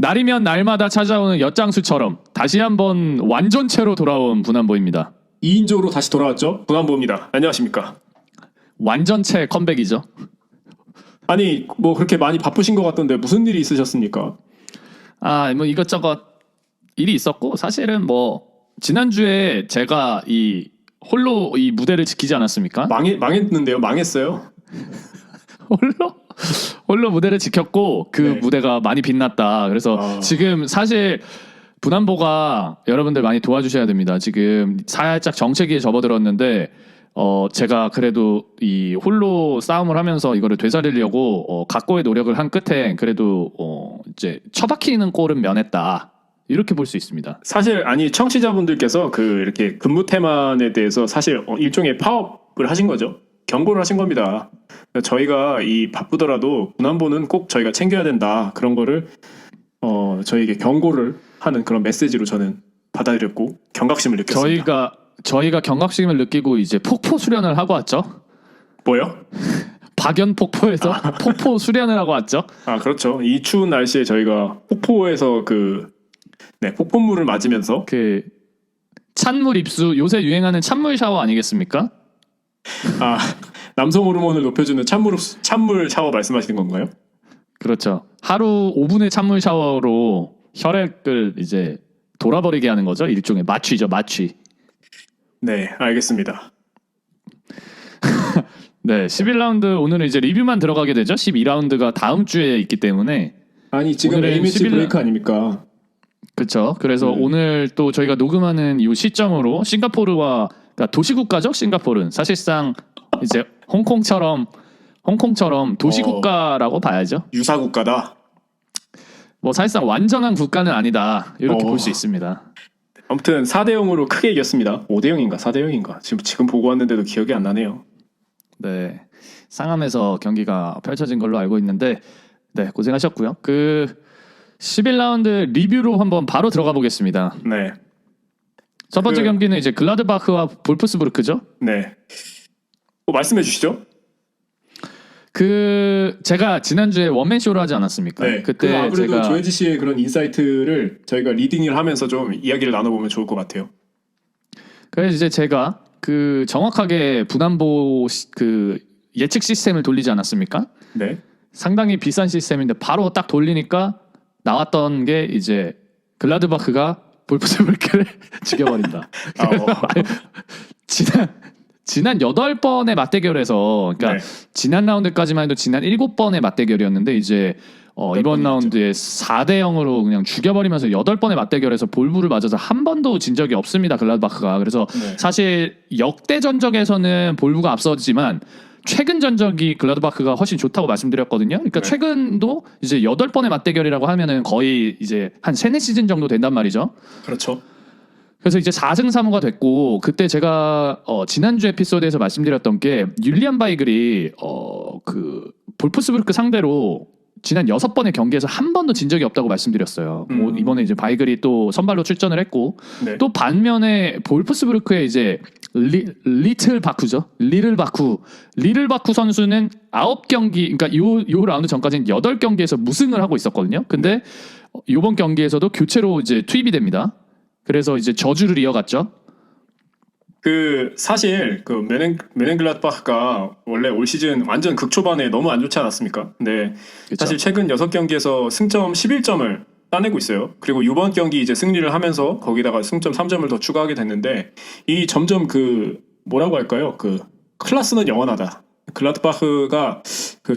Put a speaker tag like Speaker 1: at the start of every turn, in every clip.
Speaker 1: 날이면 날마다 찾아오는 엿장수처럼 다시 한번 완전체로 돌아온 분한보입니다.
Speaker 2: 2인조로 다시 돌아왔죠. 분한보입니다. 안녕하십니까.
Speaker 1: 완전체 컴백이죠.
Speaker 2: 아니 뭐 그렇게 많이 바쁘신 것 같던데 무슨 일이 있으셨습니까?
Speaker 1: 뭐 이것저것 일이 있었고 사실은 뭐 지난주에 제가 이 홀로 이 무대를 지키지 않았습니까?
Speaker 2: 망했는데요. 망했어요.
Speaker 1: 홀로 무대를 지켰고 그
Speaker 2: 네.
Speaker 1: 무대가 많이 빛났다. 그래서 지금 사실 분한보가 여러분들 많이 도와주셔야 됩니다. 지금 살짝 정체기에 접어들었는데 제가 그래도 이 홀로 싸움을 하면서 이거를 되살리려고 각고의 노력을 한 끝에 그래도 이제 처박히는 꼴은 면했다. 이렇게 볼 수 있습니다.
Speaker 2: 사실 아니 청취자분들께서 그 이렇게 근무 태만에 대해서 사실 일종의 파업을 하신 거죠. 경고를 하신 겁니다. 저희가 이 바쁘더라도 분한보는 꼭 저희가 챙겨야 된다. 그런 거를 저희에게 경고를 하는 그런 메시지로 저는 받아들였고 경각심을 느꼈습니다.
Speaker 1: 저희가 경각심을 느끼고 이제 폭포 수련을 하고 왔죠.
Speaker 2: 뭐요?
Speaker 1: 박연 폭포에서 폭포 수련을 하고 왔죠.
Speaker 2: 아 그렇죠. 이 추운 날씨에 저희가 폭포에서 폭포물을 맞으면서
Speaker 1: 그 찬물 입수 요새 유행하는 찬물 샤워 아니겠습니까?
Speaker 2: 남성 호르몬을 높여주는 찬물 샤워 말씀하시는 건가요?
Speaker 1: 그렇죠. 하루 5분의 찬물 샤워로 혈액을 이제 돌아버리게 하는 거죠. 일종의 마취죠, 마취.
Speaker 2: 네, 알겠습니다.
Speaker 1: 네, 11라운드 오늘은 이제 리뷰만 들어가게 되죠. 12라운드가 다음 주에 있기 때문에.
Speaker 2: 아니 지금 A매치 브레이크 아닙니까?
Speaker 1: 그렇죠. 그래서 오늘 또 저희가 녹음하는 이 시점으로 싱가포르와 그러니까 도시국가죠. 싱가포르는 사실상 이제 홍콩처럼 도시국가라고 봐야죠.
Speaker 2: 유사국가다.
Speaker 1: 뭐 사실상 완전한 국가는 아니다. 이렇게 볼 수 있습니다.
Speaker 2: 아무튼 4대0으로 크게 이겼습니다. 5대0인가 4대0인가 지금 보고 왔는데도 기억이 안 나네요.
Speaker 1: 네, 상암에서 경기가 펼쳐진 걸로 알고 있는데 네, 고생하셨고요. 그 11라운드 리뷰로 한번 바로 들어가 보겠습니다.
Speaker 2: 네.
Speaker 1: 첫 번째 경기는 이제 글라드바흐와 볼프스부르크죠.
Speaker 2: 네. 말씀해 주시죠.
Speaker 1: 제가 지난주에 원맨 쇼를 하지 않았습니까?
Speaker 2: 네.
Speaker 1: 그때
Speaker 2: 아무래도
Speaker 1: 제가
Speaker 2: 조혜지 씨의 그런 인사이트를 저희가 리딩을 하면서 좀 이야기를 나눠보면 좋을 것 같아요.
Speaker 1: 그래서 이제 제가 그 정확하게 분한보 그 예측 시스템을 돌리지 않았습니까?
Speaker 2: 네. 상당히
Speaker 1: 상당히 비싼 시스템인데 바로 딱 돌리니까 나왔던 게 이제 글라드바흐가 볼프스부르크를 죽여버린다. 지난 8번의 맞대결에서 그러니까 지난 라운드까지만 해도 지난 7번의 맞대결이었는데 이제 이번 라운드에 4대0으로 그냥 죽여버리면서 8번의 맞대결에서 볼부를 맞아서 한 번도 진 적이 없습니다. 글라드바흐가. 그래서 사실 역대 전적에서는 볼부가 앞서지만 최근 전적이 글라드바흐가 훨씬 좋다고 말씀드렸거든요. 그러니까 최근도 이제 8번의 맞대결이라고 하면은 거의 이제 한 3-4시즌 정도 된단 말이죠.
Speaker 2: 그렇죠.
Speaker 1: 그래서 이제 4승 3무가 됐고 그때 제가 지난주 에피소드에서 말씀드렸던 게 율리안 바이글이 그 볼프스부르크 상대로 지난 6번의 경기에서 한 번도 진 적이 없다고 말씀드렸어요. 뭐 이번에 이제 바이글이 또 선발로 출전을 했고 또 반면에 볼프스부르크의 이제 리틀 바쿠 선수는 9경기 그러니까 요 라운드 전까지는 8경기에서 무승을 하고 있었거든요. 근데 이번 경기에서도 교체로 이제 투입이 됩니다. 그래서 이제 저주를 이어갔죠.
Speaker 2: 사실 메넨글라드바흐가 원래 올 시즌 완전 극초반에 너무 안 좋지 않았습니까? 근데
Speaker 1: 그쵸?
Speaker 2: 사실 최근 6경기에서 승점 11점을 따내고 있어요. 그리고 이번 경기 이제 승리를 하면서 거기다가 승점 3점을 더 추가하게 됐는데 이 점점 뭐라고 할까요? 클래스는 영원하다. 글라드바흐가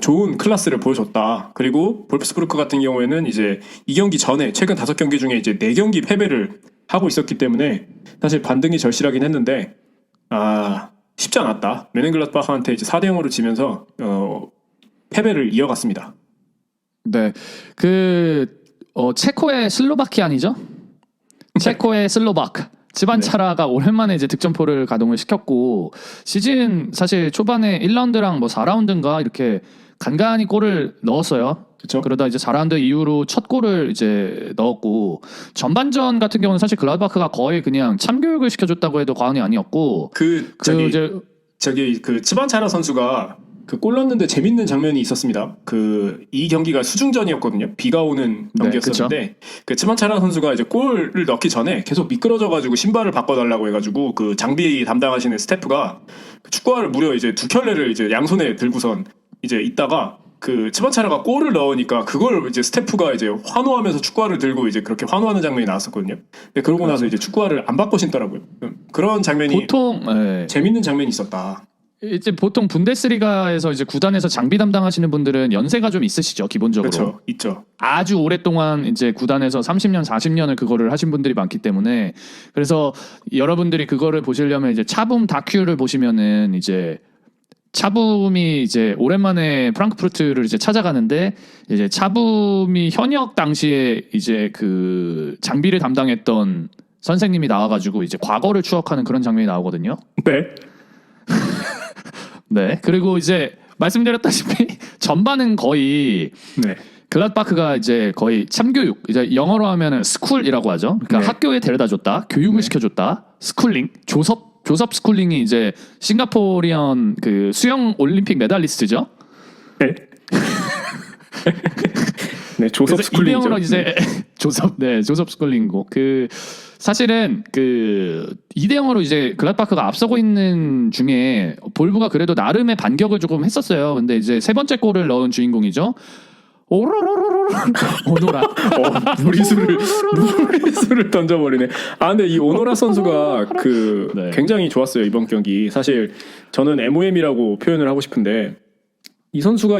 Speaker 2: 좋은 클래스를 보여줬다. 그리고 볼프스부르크 같은 경우에는 이제 이 경기 전에 최근 5경기 중에 이제 4경기 패배를 하고 있었기 때문에 사실 반등이 절실하긴 했는데 쉽지 않았다. 메넨글라드바흐한테 이제 4대0으로 지면서 패배를 이어갔습니다.
Speaker 1: 네, 체코의 슬로바키안이죠. 체코의 슬로바크 츠반차라가 오랜만에 이제 득점포를 가동을 시켰고 시즌 사실 초반에 1라운드랑 뭐 4라운드인가 이렇게 간간히 골을 넣었어요.
Speaker 2: 그쵸?
Speaker 1: 그러다 이제 4라운드 이후로 첫 골을 이제 넣었고 전반전 같은 경우는 사실 글라드바흐가 거의 그냥 참교육을 시켜줬다고 해도 과언이 아니었고
Speaker 2: 저기 츠반차라 선수가 그 골 넣는데 재밌는 장면이 있었습니다. 그 이 경기가 수중전이었거든요. 비가 오는 경기였었는데 그 츠만차라 선수가 이제 골을 넣기 전에 계속 미끄러져가지고 신발을 바꿔달라고 해가지고 그 장비 담당하시는 스태프가 그 축구화를 무려 이제 두 켤레를 이제 양손에 들고선 이제 있다가 그 츠만차라가 골을 넣으니까 그걸 이제 스태프가 이제 환호하면서 축구화를 들고 이제 그렇게 환호하는 장면이 나왔었거든요. 근데 그러고 나서 이제 축구화를 안 바꿔 신더라고요. 그런 장면이
Speaker 1: 보통
Speaker 2: 재밌는 장면이 있었다.
Speaker 1: 이제 보통 분데스리가에서 이제 구단에서 장비 담당하시는 분들은 연세가 좀 있으시죠, 기본적으로.
Speaker 2: 그렇죠, 있죠.
Speaker 1: 아주 오랫동안 이제 구단에서 30년, 40년을 그거를 하신 분들이 많기 때문에 그래서 여러분들이 그거를 보시려면 이제 차붐 다큐를 보시면은 이제 차붐이 이제 오랜만에 프랑크푸르트를 이제 찾아가는데 이제 차붐이 현역 당시에 이제 그 장비를 담당했던 선생님이 나와가지고 이제 과거를 추억하는 그런 장면이 나오거든요.
Speaker 2: 네.
Speaker 1: 네. 그리고 이제 말씀드렸다시피 전반은 거의
Speaker 2: 네.
Speaker 1: 글라드바크가 이제 거의 참교육, 이제 영어로 하면은 스쿨이라고 하죠. 그러니까
Speaker 2: 네.
Speaker 1: 학교에 데려다 줬다, 교육을 시켜줬다, 스쿨링, 조섭 스쿨링이 이제 싱가포리언 그 수영 올림픽 메달리스트죠.
Speaker 2: 네. 네, 조섭
Speaker 1: 그래서
Speaker 2: 스쿨링이죠.
Speaker 1: 이대형으로 이제 조섭 스쿨링고 그 사실은 그 2대0으로 이제 글라드바크가 앞서고 있는 중에 볼브가 그래도 나름의 반격을 조금 했었어요. 근데 이제 세 번째 골을 넣은 주인공이죠. 오노라.
Speaker 2: 무리수를 던져버리네. 아, 근데 이 오노라 선수가 그
Speaker 1: 네.
Speaker 2: 굉장히 좋았어요 이번 경기. 사실 저는 MOM이라고 표현을 하고 싶은데 이 선수가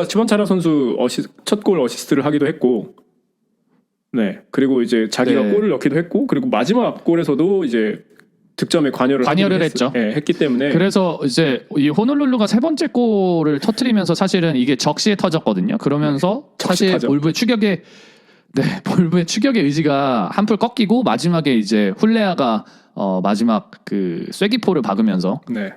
Speaker 2: 츠번차라 선수 첫 골 어시스트를 하기도 했고, 네 그리고 이제 자기가
Speaker 1: 네.
Speaker 2: 골을 넣기도 했고, 그리고 마지막 골에서도 이제 득점에 관여를
Speaker 1: 했죠.
Speaker 2: 네, 했기 때문에
Speaker 1: 그래서 이제 이 호놀룰루가 세 번째 골을 터트리면서 사실은 이게 적시에 터졌거든요. 그러면서 사실
Speaker 2: 적시타죠.
Speaker 1: 볼브의 추격의 의지가 한풀 꺾이고 마지막에 이제 훌레아가 마지막 그 쐐기포를 박으면서
Speaker 2: 네.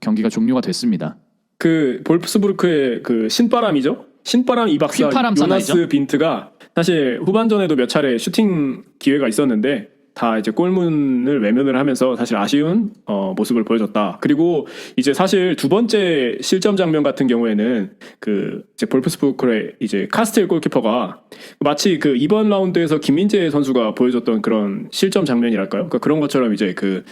Speaker 1: 경기가 종료가 됐습니다.
Speaker 2: 그 볼프스부르크의 그 신바람이죠. 신바람 이 박사
Speaker 1: 휘파람
Speaker 2: 요나스
Speaker 1: 사나이죠?
Speaker 2: 빈트가 사실 후반전에도 몇 차례 슈팅 기회가 있었는데 다 이제 골문을 외면을 하면서 사실 아쉬운 모습을 보여줬다. 그리고 이제 사실 두 번째 실점 장면 같은 경우에는 그 이제 볼프스부르크의 이제 카스텔 골키퍼가 마치 그 이번 라운드에서 김민재 선수가 보여줬던 그런 실점 장면이랄까요? 그러니까 그런 것처럼 이제 그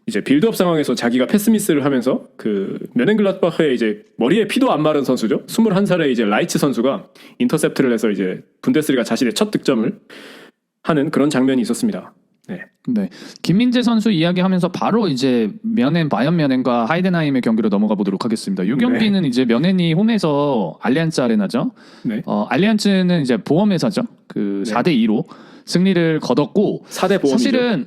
Speaker 2: 이제 빌드업 상황에서 자기가 패스미스를 하면서 그 뮌헨글라드바흐의 이제 머리에 피도 안 마른 선수죠. 21살의 이제 라이츠 선수가 인터셉트를 해서 이제 분데스리가 자신의 첫 득점을 하는 그런 장면이 있었습니다. 네.
Speaker 1: 네, 김민재 선수 이야기하면서 바로 이제 바이언 뮌헨과 하이덴하임의 경기로 넘어가 보도록 하겠습니다. 이 경기는 이제 뮌헨이 홈에서 알리안츠 아레나죠.
Speaker 2: 네.
Speaker 1: 알리안츠는 이제 보험회사죠. 그
Speaker 2: 네.
Speaker 1: 4대2로 승리를 거뒀고
Speaker 2: 4대 보험이죠.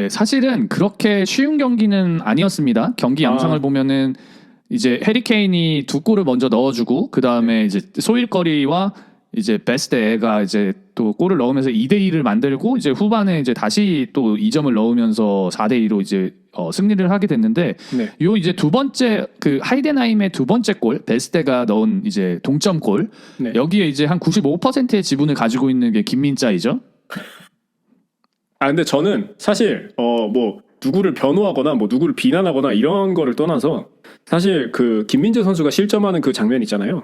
Speaker 1: 사실은 그렇게 쉬운 경기는 아니었습니다. 경기 양상을 보면은 이제 해리케인이 두 골을 먼저 넣어주고 그 다음에 이제 소일거리와 이제 베스트가 이제 또 골을 넣으면서 2대2를 만들고 이제 후반에 이제 다시 또 2점을 넣으면서 4대2로 이제 승리를 하게 됐는데
Speaker 2: 네.
Speaker 1: 요 이제 두 번째 그 하이덴하임의 두 번째 골 베스트가 넣은 이제 동점골
Speaker 2: 네.
Speaker 1: 여기에 이제 한 95%의 지분을 가지고 있는 게 김민자이죠.
Speaker 2: 아 근데 저는 사실 뭐 누구를 변호하거나 뭐 누구를 비난하거나 이런 거를 떠나서 사실 그 김민재 선수가 실점하는 그 장면 있잖아요.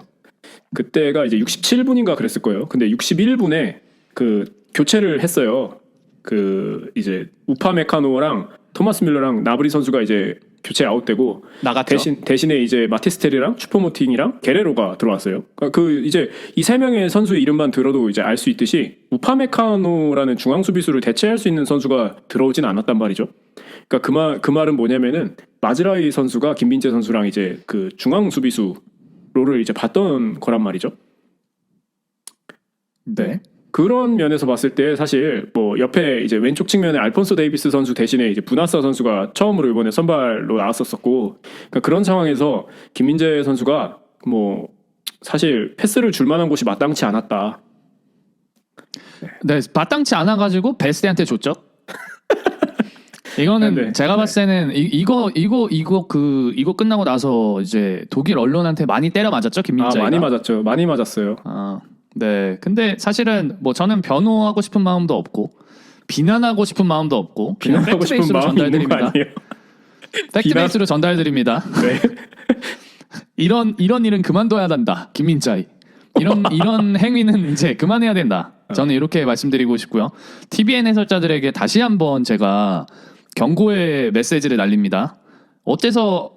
Speaker 2: 그때가 이제 67분인가 그랬을 거예요. 근데 61분에 그 교체를 했어요. 그 이제 우파메카노랑 토마스 밀러랑 나브리 선수가 이제 교체 아웃되고
Speaker 1: 나갔죠.
Speaker 2: 대신에 이제 마티스텔이랑 슈퍼모팅이랑 게레로가 들어왔어요. 그 이제 이 세 명의 선수의 이름만 들어도 이제 알 수 있듯이 우파메카노라는 중앙 수비수를 대체할 수 있는 선수가 들어오진 않았단 말이죠. 그러니까 그 말은 뭐냐면은 마즈라이 선수가 김민재 선수랑 이제 그 중앙 수비수 롤을 이제 봤던 거란 말이죠.
Speaker 1: 네.
Speaker 2: 그런 면에서 봤을 때 사실 뭐 옆에 이제 왼쪽 측면에 알폰소 데이비스 선수 대신에 이제 부나사 선수가 처음으로 이번에 선발로 나왔었고, 그러니까 그런 상황에서 김민재 선수가 뭐 사실 패스를 줄 만한 곳이 마땅치 않았다.
Speaker 1: 네, 마땅치 않아가지고 베스트한테 줬죠. 이거는
Speaker 2: 네.
Speaker 1: 제가 봤을 때는 이거 끝나고 나서 이제 독일 언론한테 많이 때려 맞았죠 김민자가.
Speaker 2: 많이 맞았죠. 많이 맞았어요.
Speaker 1: 네. 근데 사실은 뭐 저는 변호하고 싶은 마음도 없고 비난하고 싶은 마음도 없고 그냥
Speaker 2: 비난하고 싶은
Speaker 1: 팩트베이스로
Speaker 2: 마음이 있는 거
Speaker 1: 전달드립니다.
Speaker 2: 아니에요?
Speaker 1: 팩트베이스로 전달드립니다.
Speaker 2: 네.
Speaker 1: 이런 일은 그만둬야 한다. 김민자이. 이런 행위는 이제 그만해야 된다. 저는 이렇게 말씀드리고 싶고요. TVN 해설자들에게 다시 한번 제가 경고의 메시지를 날립니다. 어째서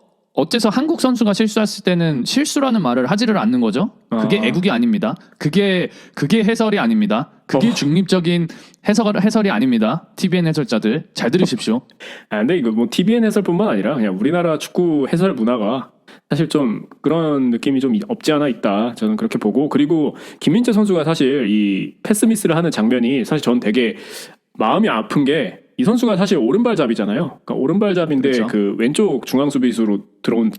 Speaker 1: 한국 선수가 실수했을 때는 실수라는 말을 하지를 않는 거죠? 그게 애국이 아닙니다. 그게 해설이 아닙니다. 그게 중립적인 해설이 아닙니다. TVN 해설자들 잘 들으십시오.
Speaker 2: 근데 이거 뭐 TVN 해설뿐만 아니라 그냥 우리나라 축구 해설 문화가 사실 좀 그런 느낌이 좀 없지 않아 있다. 저는 그렇게 보고, 그리고 김민재 선수가 사실 이 패스 미스를 하는 장면이 사실 전 되게 마음이 아픈 게, 이 선수가 사실 오른발잡이잖아요. 그러니까 오른발잡인데
Speaker 1: 그렇죠.
Speaker 2: 그 왼쪽 중앙 수비수로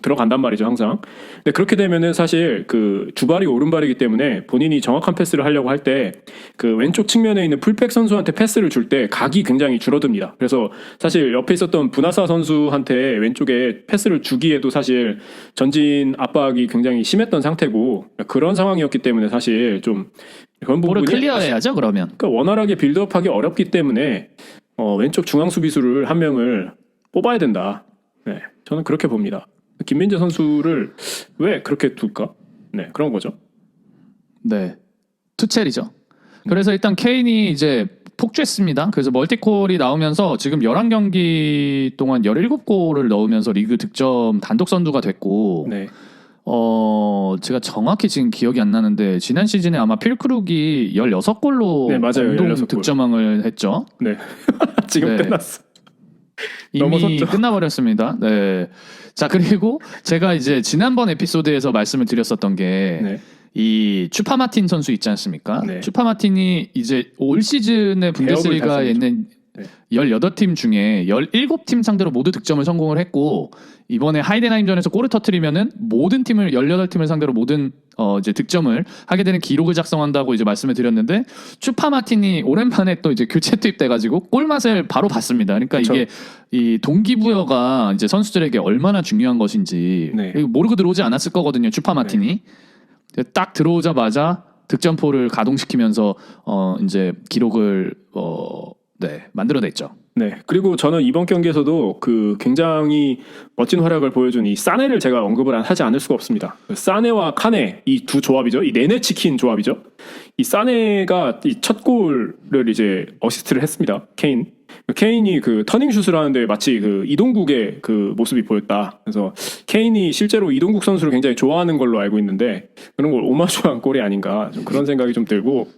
Speaker 2: 들어간단 말이죠, 항상. 근데 그렇게 되면은 사실 그 주발이 오른발이기 때문에 본인이 정확한 패스를 하려고 할 때 그 왼쪽 측면에 있는 풀백 선수한테 패스를 줄 때 각이 굉장히 줄어듭니다. 그래서 사실 옆에 있었던 부나사 선수한테 왼쪽에 패스를 주기에도 사실 전진 압박이 굉장히 심했던 상태고, 그런 상황이었기 때문에 사실 좀 그런
Speaker 1: 볼을
Speaker 2: 부분이
Speaker 1: 클리어해야죠, 그러면.
Speaker 2: 그러니까 원활하게 빌드업하기 어렵기 때문에 왼쪽 중앙 수비수를 한 명을 뽑아야 된다. 네, 저는 그렇게 봅니다. 김민재 선수를 왜 그렇게 둘까? 네, 그런 거죠.
Speaker 1: 네. 투첼이죠. 그래서 일단 케인이 이제 폭주했습니다. 그래서 멀티콜이 나오면서 지금 11경기 동안 17골을 넣으면서 리그 득점 단독 선두가 됐고,
Speaker 2: 네,
Speaker 1: 제가 정확히 지금 기억이 안 나는데 지난 시즌에 아마 필크룩이 16골로
Speaker 2: 네, 맞아요.
Speaker 1: 공동
Speaker 2: 16골.
Speaker 1: 득점왕을 했죠.
Speaker 2: 네. 지금
Speaker 1: 네.
Speaker 2: 끝났어.
Speaker 1: 이미
Speaker 2: 넘어섰죠.
Speaker 1: 끝나버렸습니다. 네. 자, 그리고 제가 이제 지난번 에피소드에서 말씀을 드렸었던 게
Speaker 2: 네,
Speaker 1: 이 추파마틴 선수 있지 않습니까?
Speaker 2: 네.
Speaker 1: 추파마틴이 이제 올 시즌에 분데스리가에 있는
Speaker 2: 네.
Speaker 1: 18팀 중에 17팀 상대로 모두 득점을 성공을 했고, 이번에 하이덴하임전에서 골을 터뜨리면은 모든 팀을 18팀을 상대로 모든 이제 득점을 하게 되는 기록을 작성한다고 이제 말씀을 드렸는데, 추파마틴이 오랜만에 또 이제 교체 투입돼 가지고 골 맛을 바로 봤습니다. 그러니까
Speaker 2: 그쵸.
Speaker 1: 이게 이 동기부여가 이제 선수들에게 얼마나 중요한 것인지
Speaker 2: 네.
Speaker 1: 이거 모르고 들어오지 않았을 거거든요. 추파마틴이 딱 들어오자마자 득점포를 가동시키면서 이제 기록을 만들어냈죠.
Speaker 2: 네. 그리고 저는 이번 경기에서도 그 굉장히 멋진 활약을 보여준 이 사네를 제가 언급을 하지 않을 수가 없습니다. 사네와 카네, 이 두 조합이죠. 이 네네 치킨 조합이죠. 이 사네가 이 첫 골을 이제 어시스트를 했습니다. 케인이 그 터닝 슛을 하는데 마치 그 이동국의 그 모습이 보였다. 그래서 케인이 실제로 이동국 선수를 굉장히 좋아하는 걸로 알고 있는데, 그런 걸 오마주한 골이 아닌가, 좀 그런 생각이 좀 들고.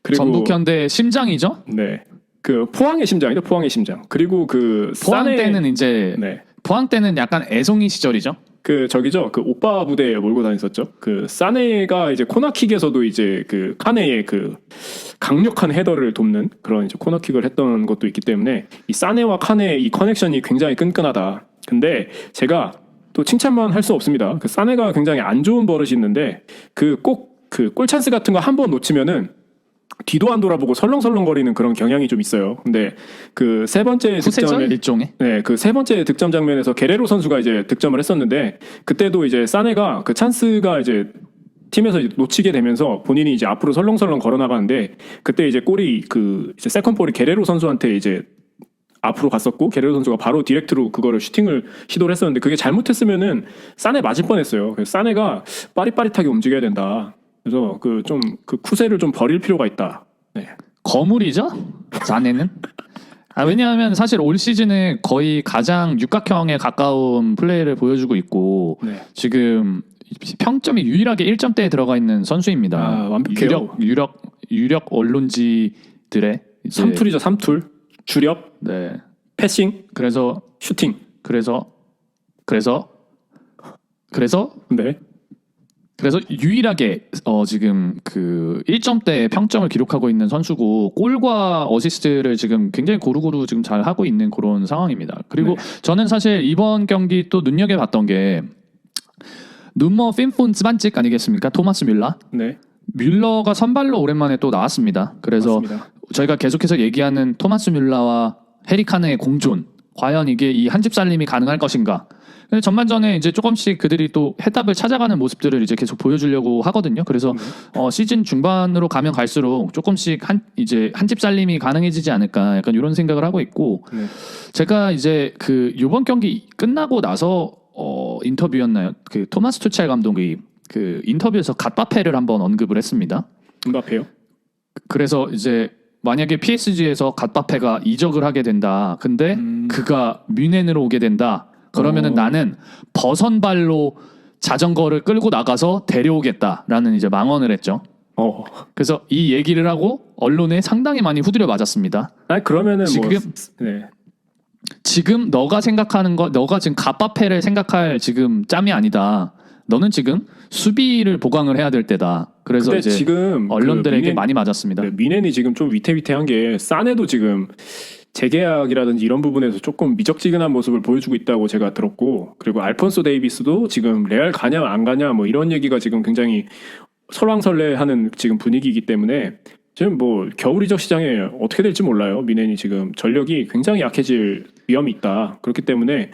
Speaker 2: 그리고
Speaker 1: 전북현대 심장이죠.
Speaker 2: 네. 그 포항의 심장이죠. 포항의 심장. 그리고 그
Speaker 1: 포항
Speaker 2: 사네,
Speaker 1: 때는 이제
Speaker 2: 네.
Speaker 1: 포항 때는 약간 애송이 시절이죠.
Speaker 2: 그 저기죠. 그 오빠 부대에 몰고 다녔었죠. 그 사네가 이제 코너킥에서도 이제 그 카네의 그 강력한 헤더를 돕는 그런 이제 코너킥을 했던 것도 있기 때문에 이 사네와 카네의 이 커넥션이 굉장히 끈끈하다. 근데 제가 또 칭찬만 할 수 없습니다. 그 사네가 굉장히 안 좋은 버릇이 있는데, 그 꼭 그 골 찬스 같은 거 한 번 놓치면은 뒤도 안 돌아보고 설렁설렁거리는 그런 경향이 좀 있어요. 근데 그 세 번째
Speaker 1: 후세절
Speaker 2: 득점에
Speaker 1: 일종의.
Speaker 2: 네, 그 세 번째 득점 장면에서 게레로 선수가 이제 득점을 했었는데, 그때도 이제 사네가 그 찬스가 이제 팀에서 이제 놓치게 되면서 본인이 이제 앞으로 설렁설렁 걸어 나가는데, 그때 이제 골이 그 이제 세컨 볼이 게레로 선수한테 이제 앞으로 갔었고, 게레로 선수가 바로 디렉트로 그거를 슈팅을 시도를 했었는데, 그게 잘못했으면은 사네 맞을 뻔했어요. 그래서 사네가 빠릿빠릿하게 움직여야 된다. 그래서 그 좀 그 쿠세를 좀 버릴 필요가 있다. 네.
Speaker 1: 거물이죠. 자네는. 왜냐하면 사실 올 시즌에 거의 가장 육각형에 가까운 플레이를 보여주고 있고,
Speaker 2: 네.
Speaker 1: 지금 평점이 유일하게 1점대에 들어가 있는 선수입니다.
Speaker 2: 완벽해요.
Speaker 1: 유력 언론지들의 이제
Speaker 2: 3툴이죠. 3툴. 주력,
Speaker 1: 네.
Speaker 2: 패싱,
Speaker 1: 그래서
Speaker 2: 슈팅.
Speaker 1: 네. 그래서 유일하게 지금 그 1점대 평점을 기록하고 있는 선수고, 골과 어시스트를 지금 굉장히 고루고루 지금 잘 하고 있는 그런 상황입니다. 그리고 저는 사실 이번 경기 또 눈여겨봤던 게 눈머 핀폰 스반직 아니겠습니까? 토마스 뮬러.
Speaker 2: 네.
Speaker 1: 뮬러가 선발로 오랜만에 또 나왔습니다. 그래서
Speaker 2: 맞습니다.
Speaker 1: 저희가 계속해서 얘기하는 토마스 뮬러와 해리카네의 공존, 과연 이게 이 한 집 살림이 가능할 것인가? 근데 전반전에 이제 조금씩 그들이 또 해답을 찾아가는 모습들을 이제 계속 보여주려고 하거든요. 그래서 시즌 중반으로 가면 갈수록 조금씩 이제 한 집 살림이 가능해지지 않을까, 약간 이런 생각을 하고 있고,
Speaker 2: 네.
Speaker 1: 제가 이제 그 이번 경기 끝나고 나서 인터뷰였나요? 그 토마스 투첼 감독이 그 인터뷰에서 갓바페를 한번 언급을 했습니다.
Speaker 2: 음바페요?
Speaker 1: 그래서 이제 만약에 PSG에서 갓바페가 이적을 하게 된다. 근데 그가 뮌헨으로 오게 된다. 그러면은 나는 버선발로 자전거를 끌고 나가서 데려오겠다라는 이제 망언을 했죠. 그래서 이 얘기를 하고 언론에 상당히 많이 후드려 맞았습니다.
Speaker 2: 아니 그러면은
Speaker 1: 지금
Speaker 2: 네.
Speaker 1: 지금 너가 생각하는 거, 너가 지금 갓바페를 생각할 지금 짬이 아니다. 너는 지금 수비를 보강을 해야 될 때다. 그래서
Speaker 2: 근데
Speaker 1: 이제
Speaker 2: 지금
Speaker 1: 언론들에게
Speaker 2: 그
Speaker 1: 많이 맞았습니다.
Speaker 2: 미넨이 지금 좀 위태위태한 게 사네도 지금 재계약이라든지 이런 부분에서 조금 미적지근한 모습을 보여주고 있다고 제가 들었고, 그리고 알폰소 데이비스도 지금 레알 가냐 안 가냐 뭐 이런 얘기가 지금 굉장히 설왕설래하는 지금 분위기이기 때문에 지금 뭐 겨울 이적 시장에 어떻게 될지 몰라요. 미넨이 지금 전력이 굉장히 약해질 위험이 있다. 그렇기 때문에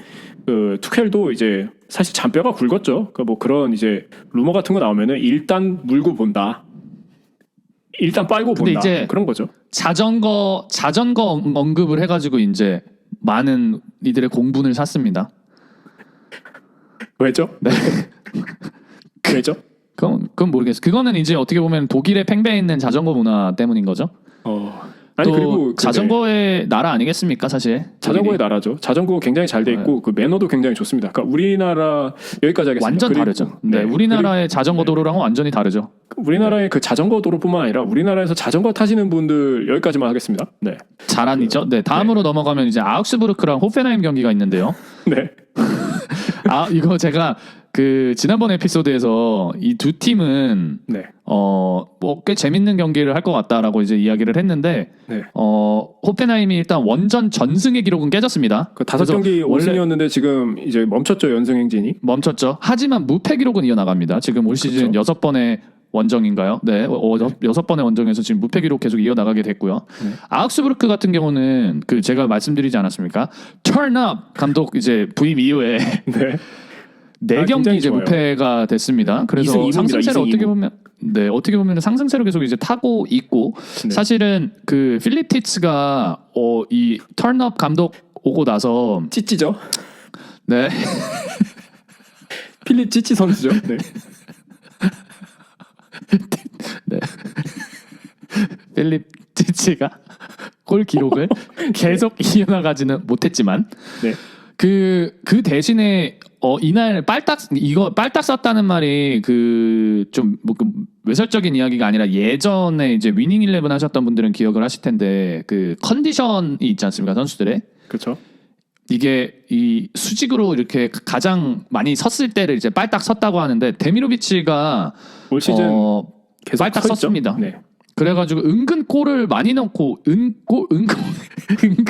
Speaker 2: 그 투켈도 이제 사실 잔뼈가 굵었죠. 그러니까 뭐 그런 이제 루머 같은 거 나오면은 일단 물고 본다. 일단 빨고
Speaker 1: 근데
Speaker 2: 본다.
Speaker 1: 이제
Speaker 2: 그런 거죠.
Speaker 1: 자전거 언급을 해가지고 이제 많은 이들의 공분을 샀습니다.
Speaker 2: 왜죠?
Speaker 1: 네.
Speaker 2: 왜죠?
Speaker 1: 그건 모르겠어요. 그거는 이제 어떻게 보면 독일의 팽배해 있는 자전거 문화 때문인 거죠.
Speaker 2: 아니
Speaker 1: 또
Speaker 2: 그리고 근데
Speaker 1: 자전거의 나라 아니겠습니까, 사실.
Speaker 2: 자전거의 나라죠. 자전거 굉장히 잘 돼 있고 그 매너도 굉장히 좋습니다. 그러니까 우리나라 여기까지 하겠습니다.
Speaker 1: 완전
Speaker 2: 그리고,
Speaker 1: 다르죠. 네, 우리나라의 자전거 도로랑은 완전히 다르죠.
Speaker 2: 우리나라의 그 자전거 도로뿐만 아니라 우리나라에서 자전거 타시는 분들 여기까지만 하겠습니다. 네.
Speaker 1: 잘안이죠. 네, 다음으로 넘어가면 이제 아우크스부르크랑 호펜하임 경기가 있는데요.
Speaker 2: 네.
Speaker 1: 이거 제가 그 지난번 에피소드에서 이 두 팀은
Speaker 2: 네.
Speaker 1: 뭐 꽤 재밌는 경기를 할 것 같다라고 이제 이야기를 했는데
Speaker 2: 네.
Speaker 1: 호펜하임이 일단 원전 전승의 기록은 깨졌습니다.
Speaker 2: 그 5경기
Speaker 1: 원래
Speaker 2: 5승이었는데 지금 이제 멈췄죠, 연승 행진이.
Speaker 1: 멈췄죠. 하지만 무패 기록은 이어나갑니다. 지금 올 시즌
Speaker 2: 그렇죠.
Speaker 1: 6번의 원정인가요? 네, 6번의 원정에서 지금 무패 기록 계속 이어나가게 됐고요.
Speaker 2: 네.
Speaker 1: 아우크스부르크 같은 경우는 그 제가 말씀드리지 않았습니까? Turn Up 감독 이제 부임 이후에
Speaker 2: 네.
Speaker 1: 네 경기
Speaker 2: 굉장히
Speaker 1: 이제
Speaker 2: 좋아요.
Speaker 1: 무패가 됐습니다. 그래서
Speaker 2: 2승 2무입니다.
Speaker 1: 상승세를
Speaker 2: 2승
Speaker 1: 어떻게
Speaker 2: 2무.
Speaker 1: 보면 어떻게 보면 상승세를 계속 이제 타고 있고
Speaker 2: 네.
Speaker 1: 사실은 그 필립 티츠가 이 턴업 감독 오고 나서
Speaker 2: 찌찌죠.
Speaker 1: 네.
Speaker 2: 필립 찌찌 선수죠. 네.
Speaker 1: 네. 필립 티츠가 골 기록을 계속 이어나가지는 못했지만
Speaker 2: 네.
Speaker 1: 그 대신에 이날 빨딱 썼다는 말이 그 좀 뭐 그 외설적인 이야기가 아니라 예전에 이제 위닝 11 하셨던 분들은 기억을 하실 텐데 그 컨디션이 있지 않습니까, 선수들의.
Speaker 2: 그렇죠.
Speaker 1: 이게 이 수직으로 이렇게 가장 많이 섰을 때를 이제 빨딱 섰다고 하는데 데미로비치가
Speaker 2: 올 시즌 계속
Speaker 1: 빨딱
Speaker 2: 서 있죠.
Speaker 1: 섰습니다.
Speaker 2: 네.
Speaker 1: 그래가지고 은근 골을 많이 넣고
Speaker 2: 은골이다.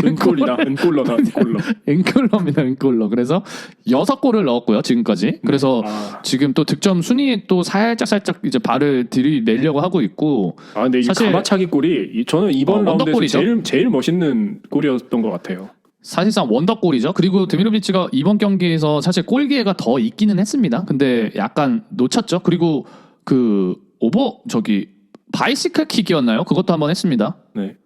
Speaker 2: 은골러다. 은골러.
Speaker 1: 은골러입니다. 은골러. 그래서 6골을 넣었고요, 지금까지. 그래서 지금 또 득점 순위에 또 살짝 이제 발을 들이내려고 하고 있고.
Speaker 2: 근데 이
Speaker 1: 사실
Speaker 2: 가마차기 골이 저는 이번 라운드에서
Speaker 1: 원더골이죠.
Speaker 2: 제일 멋있는 골이었던 것 같아요.
Speaker 1: 사실상 원더골이죠. 그리고 데미로비치가 이번 경기에서 사실 골 기회가 더 있기는 했습니다. 근데 약간 놓쳤죠. 그리고 그 바이시클 킥이었나요? 그것도 한번 했습니다.
Speaker 2: 네.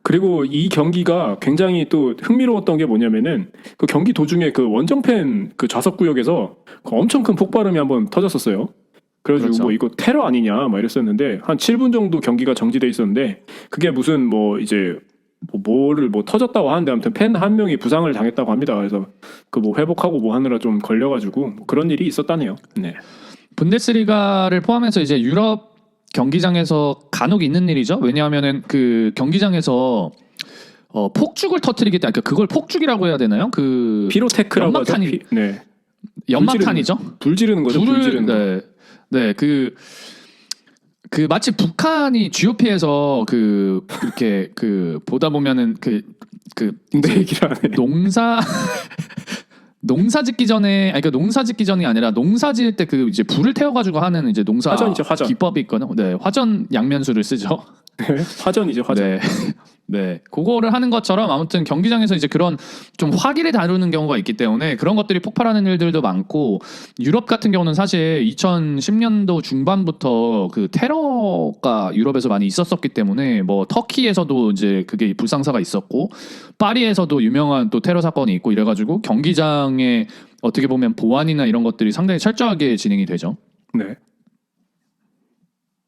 Speaker 2: 그리고 이 경기가 굉장히 또 흥미로웠던 게 뭐냐면은 그 경기 도중에 그 원정팬 그 좌석 구역에서 그 엄청 큰 폭발음이 한번 터졌었어요. 그래가지고
Speaker 1: 그렇죠.
Speaker 2: 뭐 이거 테러 아니냐 막 이랬었는데 한 7분 정도 경기가 정지돼 있었는데 그게 무슨 뭐 이제 뭐를 터졌다고 하는데 아무튼 팬 한 명이 부상을 당했다고 합니다. 그래서 그 뭐 회복하고 뭐 하느라 좀 걸려가지고 뭐 그런 일이 있었다네요. 네.
Speaker 1: 분데스리가를 포함해서 이제 유럽 경기장에서 간혹 있는 일이죠. 왜냐하면은 그 경기장에서 폭죽을 터뜨리기 때문에 그걸 폭죽이라고 해야 되나요? 그
Speaker 2: 피로테크라고 하죠.
Speaker 1: 연막탄이
Speaker 2: 네.
Speaker 1: 연막탄이죠.
Speaker 2: 불 지르는 거죠. 불 지르는 거.
Speaker 1: 네, 그 마치 북한이 GOP에서 이렇게 보다 보면은
Speaker 2: 내 얘기를 안 해.
Speaker 1: 농사 짓기 전에 그러니까 농사 짓기 전이 아니라 농사 지을 때 그 이제 불을 태워가지고 하는 이제 농사
Speaker 2: 화전이죠, 화전.
Speaker 1: 기법이 있거든요. 네, 화전 양면수를 쓰죠.
Speaker 2: 화전이죠, 화전.
Speaker 1: 네. 네. 그거를 하는 것처럼 아무튼 경기장에서 이제 그런 좀 화기를 다루는 경우가 있기 때문에 그런 것들이 폭발하는 일들도 많고 유럽 같은 경우는 사실 2010년도 중반부터 그 테러가 유럽에서 많이 있었었기 때문에 뭐 터키에서도 이제 그게 불상사가 있었고 파리에서도 유명한 또 테러 사건이 있고 이래가지고 경기장에 어떻게 보면 보안이나 이런 것들이 상당히 철저하게 진행이 되죠.
Speaker 2: 네.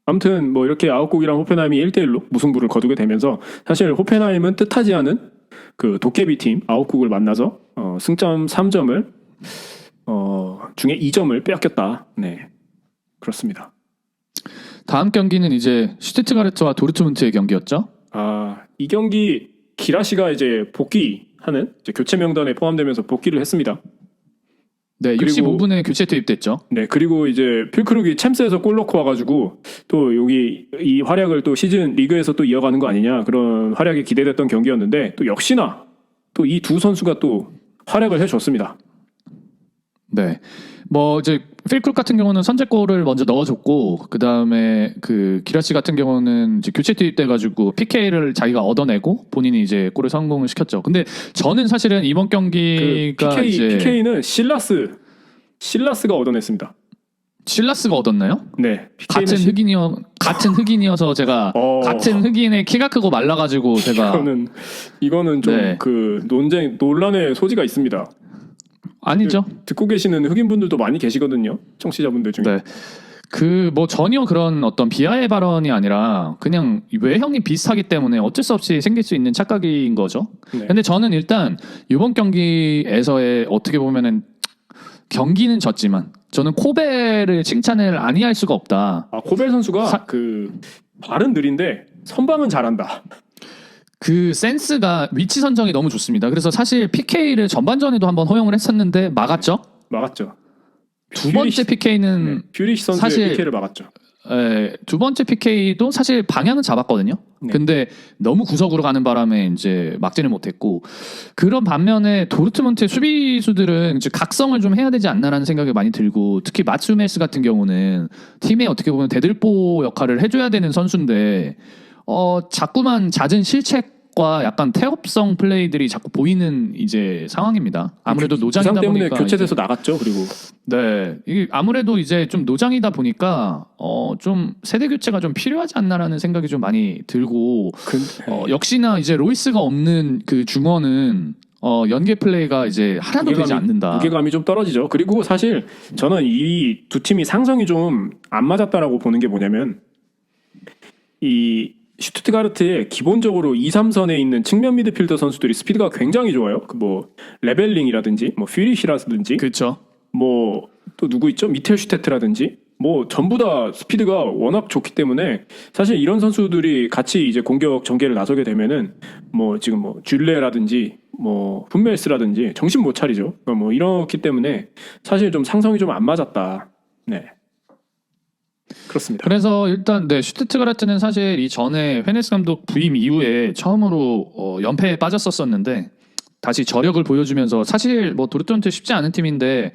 Speaker 2: 아무튼 뭐 이렇게 아웃국이랑 호펜하임이 1대1로 무승부를 거두게 되면서 사실 호펜하임은 뜻하지 않은 그 도깨비 팀 아웃국을 만나서 승점 3점을 중에 2점을 빼앗겼다. 네. 그렇습니다.
Speaker 1: 다음 경기는 이제 슈투트가르트와 도르트문트의 경기였죠.
Speaker 2: 이 경기 기라시가 이제 복귀하는 이제 교체 명단에 포함되면서 복귀를 했습니다.
Speaker 1: 네,
Speaker 2: 그리고
Speaker 1: 65분에 교체 투입됐죠.
Speaker 2: 네, 그리고 이제 필크룩이 챔스에서 골 넣고 와가지고 또 여기 이 활약을 또 시즌 리그에서 또 이어가는 거 아니냐 그런 활약이 기대됐던 경기였는데 또 역시나 또 이 두 선수가 또 활약을 해줬습니다.
Speaker 1: 네, 뭐 이제 필크룩 같은 경우는 선제골을 먼저 넣어줬고 그 다음에 그 기라시 같은 경우는 이제 교체 투입돼가지고 PK를 자기가 얻어내고 본인이 이제 골을 성공을 시켰죠. 근데 저는 사실은 이번 경기가
Speaker 2: 그
Speaker 1: 이제
Speaker 2: PK는 실라스가 얻어냈습니다.
Speaker 1: 실라스가 얻었나요?
Speaker 2: 네,
Speaker 1: 같은 흑인이어서 제가 같은 흑인의 키가 크고 말라가지고 제가
Speaker 2: 이거는 좀
Speaker 1: 네.
Speaker 2: 그 논란의 소지가 있습니다.
Speaker 1: 아니죠.
Speaker 2: 듣고 계시는 흑인분들도 많이 계시거든요. 청취자분들 중에.
Speaker 1: 네. 그 뭐 전혀 그런 어떤 비하의 발언이 아니라 그냥 외형이 비슷하기 때문에 어쩔 수 없이 생길 수 있는 착각인 거죠.
Speaker 2: 네.
Speaker 1: 근데 저는 일단 이번 경기에서의 어떻게 보면은 경기는 졌지만 저는 코벨을 칭찬을 아니할 수가 없다.
Speaker 2: 코벨 선수가 그 발은 느린데 선방은 잘한다.
Speaker 1: 그 센스가 위치 선정이 너무 좋습니다. 그래서 사실 PK를 전반전에도 한번 허용을 했었는데 막았죠.
Speaker 2: 막았죠.
Speaker 1: 두 번째 PK는
Speaker 2: 퓨리시 선수의
Speaker 1: 사실
Speaker 2: PK를 막았죠.
Speaker 1: 두 번째 PK도 사실 방향은 잡았거든요.
Speaker 2: 네.
Speaker 1: 근데 너무 구석으로 가는 바람에 이제 막지를 못했고 그런 반면에 도르트문트의 수비수들은 이제 각성을 좀 해야 되지 않나라는 생각이 많이 들고 특히 마츠메스 같은 경우는 팀에 어떻게 보면 대들보 역할을 해줘야 되는 선수인데 자꾸만 잦은 실책과 약간 태업성 플레이들이 자꾸 보이는 이제 상황입니다. 아무래도 노장이다
Speaker 2: 부상 때문에
Speaker 1: 보니까
Speaker 2: 교체돼서 나갔죠. 그리고
Speaker 1: 네, 이게 아무래도 이제 좀 노장이다 보니까 좀 세대 교체가 좀 필요하지 않나라는 생각이 좀 많이 들고 역시나 이제 로이스가 없는 그 중원은 연계 플레이가 이제 하나도 되지 않는다.
Speaker 2: 무게감이 좀 떨어지죠. 그리고 사실 저는 이 두 팀이 상성이 좀 안 맞았다라고 보는 게 뭐냐면 이 슈투트가르트에 기본적으로 2, 3선에 있는 측면 미드필더 선수들이 스피드가 굉장히 좋아요. 그 뭐 레벨링이라든지 뭐 퓨리시라든지
Speaker 1: 그렇죠.
Speaker 2: 뭐 또 누구 있죠? 미텔슈테트라든지 뭐 전부 다 스피드가 워낙 좋기 때문에 사실 이런 선수들이 같이 이제 공격 전개를 나서게 되면은 뭐 지금 뭐 줄레라든지 뭐 훈멜스라든지 정신 못 차리죠. 뭐 이렇기 때문에 사실 좀 상성이 좀 안 맞았다. 네. 그렇습니다.
Speaker 1: 그래서 일단 네 슈투트가르트는 사실 이 전에 헤네스 감독 부임 이후에 처음으로 연패에 빠졌었는데 다시 저력을 보여주면서 사실 뭐 도르트문트 쉽지 않은 팀인데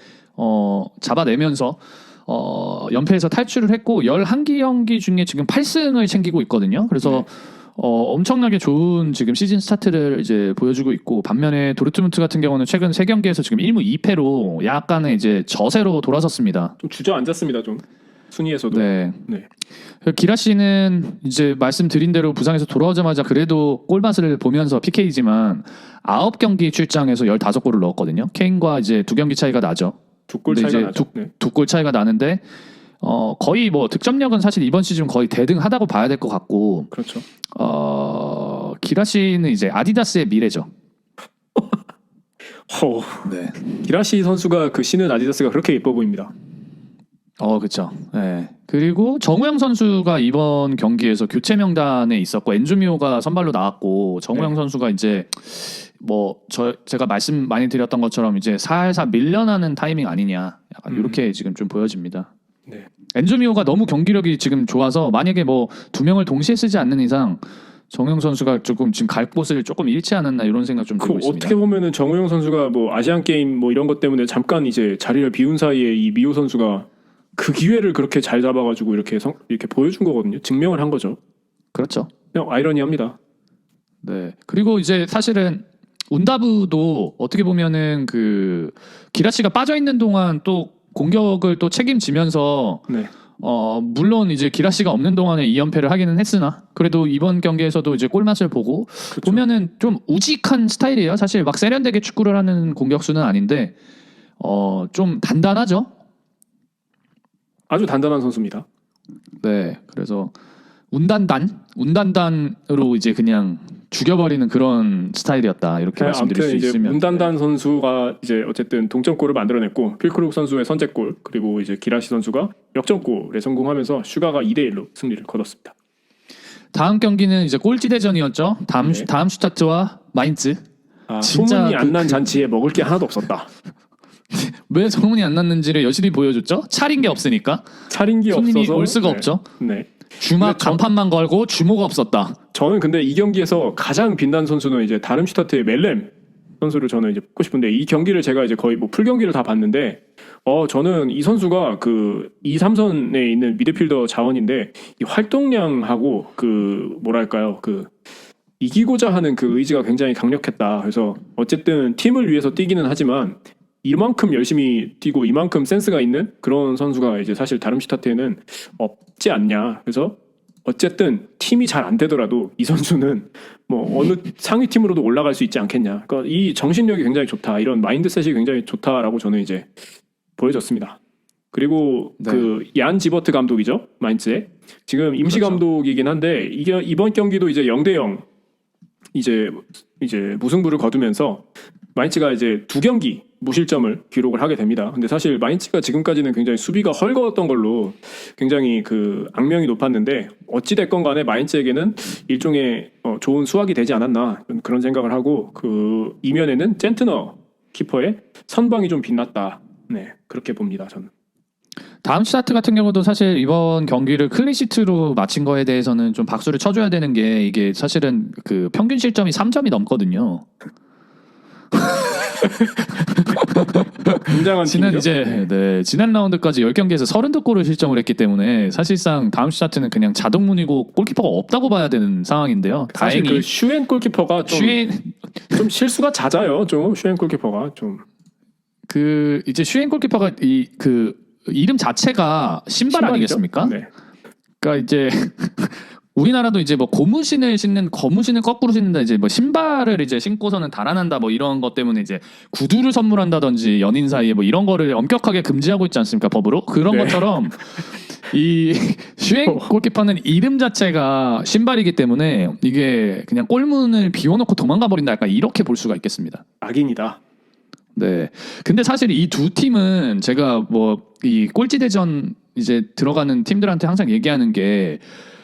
Speaker 1: 잡아내면서 연패에서 탈출을 했고 11경기 중에 지금 8승을 챙기고 있거든요. 그래서 엄청나게 좋은 지금 시즌 스타트를 이제 보여주고 있고 반면에 도르트문트 같은 경우는 최근 3경기에서 지금 1무 2패로 약간의 이제 저세로 돌아섰습니다.
Speaker 2: 좀 주저앉았습니다. 좀 순위에서도.
Speaker 1: 네. 기라시는 이제 말씀드린 대로 부상에서 돌아오자마자 그래도 골맛을 보면서 PK지만 9경기 출장에서 15골을 넣었거든요. 케인과 이제 2경기 차이가 나죠.
Speaker 2: 두 골 차이가 나죠.
Speaker 1: 두 골 차이가 나는데 거의 뭐 득점력은 사실 이번 시즌 거의 대등하다고 봐야 될 것 같고.
Speaker 2: 그렇죠.
Speaker 1: 기라시는 이제 아디다스의 미래죠.
Speaker 2: 네. 기라시 선수가 그 신은 아디다스가 그렇게 예뻐 보입니다.
Speaker 1: 그렇죠. 네. 그리고 정우영 선수가 이번 경기에서 교체 명단에 있었고 엔주미오가 선발로 나왔고 정우영 선수가 이제 뭐 제가 말씀 많이 드렸던 것처럼 이제 살살 밀려나는 타이밍 아니냐 약간 이렇게 지금 좀 보여집니다.
Speaker 2: 네.
Speaker 1: 엔주미오가 너무 경기력이 지금 좋아서 만약에 뭐 2명을 동시에 쓰지 않는 이상 정우영 선수가 조금 지금 갈 곳을 조금 잃지 않았나 이런 생각 좀 들고 있습니다.
Speaker 2: 어떻게 보면은 정우영 선수가 뭐 아시안 게임 뭐 이런 것 때문에 잠깐 이제 자리를 비운 사이에 이 미호 선수가 그 기회를 그렇게 잘 잡아가지고 이렇게 보여준 거거든요. 증명을 한 거죠.
Speaker 1: 그렇죠.
Speaker 2: 그냥 아이러니합니다.
Speaker 1: 네. 그리고 이제 사실은 운다브도 어떻게 보면은 그 기라시가 빠져 있는 동안 또 공격을 또 책임지면서
Speaker 2: 네.
Speaker 1: 물론 이제 기라시가 없는 동안에 2연패를 하기는 했으나 그래도 이번 경기에서도 이제 골맛을 보고
Speaker 2: 그쵸.
Speaker 1: 보면은 좀 우직한 스타일이에요. 사실 막 세련되게 축구를 하는 공격수는 아닌데 좀 단단하죠.
Speaker 2: 아주 단단한 선수입니다.
Speaker 1: 네. 그래서 운단단으로 이제 그냥 죽여버리는 그런 스타일이었다 이렇게 말씀드릴 수
Speaker 2: 아무튼 이제
Speaker 1: 있으면
Speaker 2: 문단단 선수가 이제 어쨌든 동점골을 만들어냈고 필크룩 선수의 선제골 그리고 이제 기라시 선수가 역전골에 성공하면서 슈가가 2대1로 승리를 거뒀습니다.
Speaker 1: 다음 경기는 이제 꼴찌 대전이었죠. 다음
Speaker 2: 네.
Speaker 1: 다음 슈타트와 마인츠.
Speaker 2: 진짜 소문이 안 난
Speaker 1: 그
Speaker 2: 잔치에 먹을 게 하나도 없었다.
Speaker 1: 왜 소문이 안 났는지를 여실히 보여줬죠. 차린 게 없으니까
Speaker 2: 차린 게
Speaker 1: 손님이
Speaker 2: 없어서
Speaker 1: 올 수가
Speaker 2: 네.
Speaker 1: 없죠.
Speaker 2: 네.
Speaker 1: 주막
Speaker 2: 근데
Speaker 1: 간판만 걸고 주모가 없었다.
Speaker 2: 저는 근데 이 경기에서 가장 빛난 선수는 이제 다름슈타트의 멜렘 선수를 저는 이제 뽑고 싶은데 이 경기를 제가 이제 거의 뭐 풀 경기를 다 봤는데 저는 이 선수가 그 2, 3선에 있는 미드필더 자원인데 이 활동량하고 그 뭐랄까요 그 이기고자 하는 그 의지가 굉장히 강력했다. 그래서 어쨌든 팀을 위해서 뛰기는 하지만 이만큼 열심히 뛰고 이만큼 센스가 있는 그런 선수가 이제 사실 다름슈타트에는 없지 않냐. 그래서 어쨌든 팀이 잘 안 되더라도 이 선수는 뭐 어느 상위 팀으로도 올라갈 수 있지 않겠냐. 그러니까 이 정신력이 굉장히 좋다. 이런 마인드셋이 굉장히 좋다라고 저는 이제 보여졌습니다. 그리고
Speaker 1: 네.
Speaker 2: 그 얀 지버트 감독이죠. 마인츠의 지금 임시
Speaker 1: 그렇죠.
Speaker 2: 감독이긴 한데 이게 이번 경기도 이제 0대0 이제 무승부를 거두면서 마인츠가 이제 2경기 무실점을 기록을 하게 됩니다. 근데 사실 마인츠가 지금까지는 굉장히 수비가 헐거웠던 걸로 굉장히 그 악명이 높았는데 어찌 됐건 간에 마인츠에게는 일종의 좋은 수확이 되지 않았나 그런 생각을 하고 그 이면에는 젠트너 키퍼의 선방이 좀 빛났다. 네, 그렇게 봅니다, 저는.
Speaker 1: 다음 슈타트 같은 경우도 사실 이번 경기를 클린시트로 마친 거에 대해서는 좀 박수를 쳐줘야 되는 게 이게 사실은 그 평균 실점이 3점이 넘거든요.
Speaker 2: 굉장한 팀이죠.
Speaker 1: 지난 라운드까지 10경기에서 32골을 실점을 했기 때문에 사실상 다음 슈타트는 그냥 자동문이고 골키퍼가 없다고 봐야 되는 상황인데요.
Speaker 2: 사실
Speaker 1: 다행히
Speaker 2: 그 슈엔 골키퍼가 좀 실수가 낮아요. 좀 슈엔 골키퍼가 좀
Speaker 1: 그 이제 슈엔 골키퍼가 그 이름 자체가 신발
Speaker 2: 신발이죠?
Speaker 1: 아니겠습니까?
Speaker 2: 네.
Speaker 1: 그러니까 이제 우리나라도 이제 뭐 고무신을 거꾸로 신는다 이제 뭐 신발을 이제 신고서는 달아난다 뭐 이런 것 때문에 이제 구두를 선물한다든지 연인 사이에 뭐 이런 거를 엄격하게 금지하고 있지 않습니까 법으로 그런
Speaker 2: 네.
Speaker 1: 것처럼 이 슈행 골키퍼는 이름 자체가 신발이기 때문에 이게 그냥 골문을 비워놓고 도망가 버린다 약간 이렇게 볼 수가 있겠습니다.
Speaker 2: 악인이다.
Speaker 1: 네. 근데 사실 이 두 팀은 제가 뭐 이 꼴찌 대전 이제 들어가는 팀들한테 항상 얘기하는 게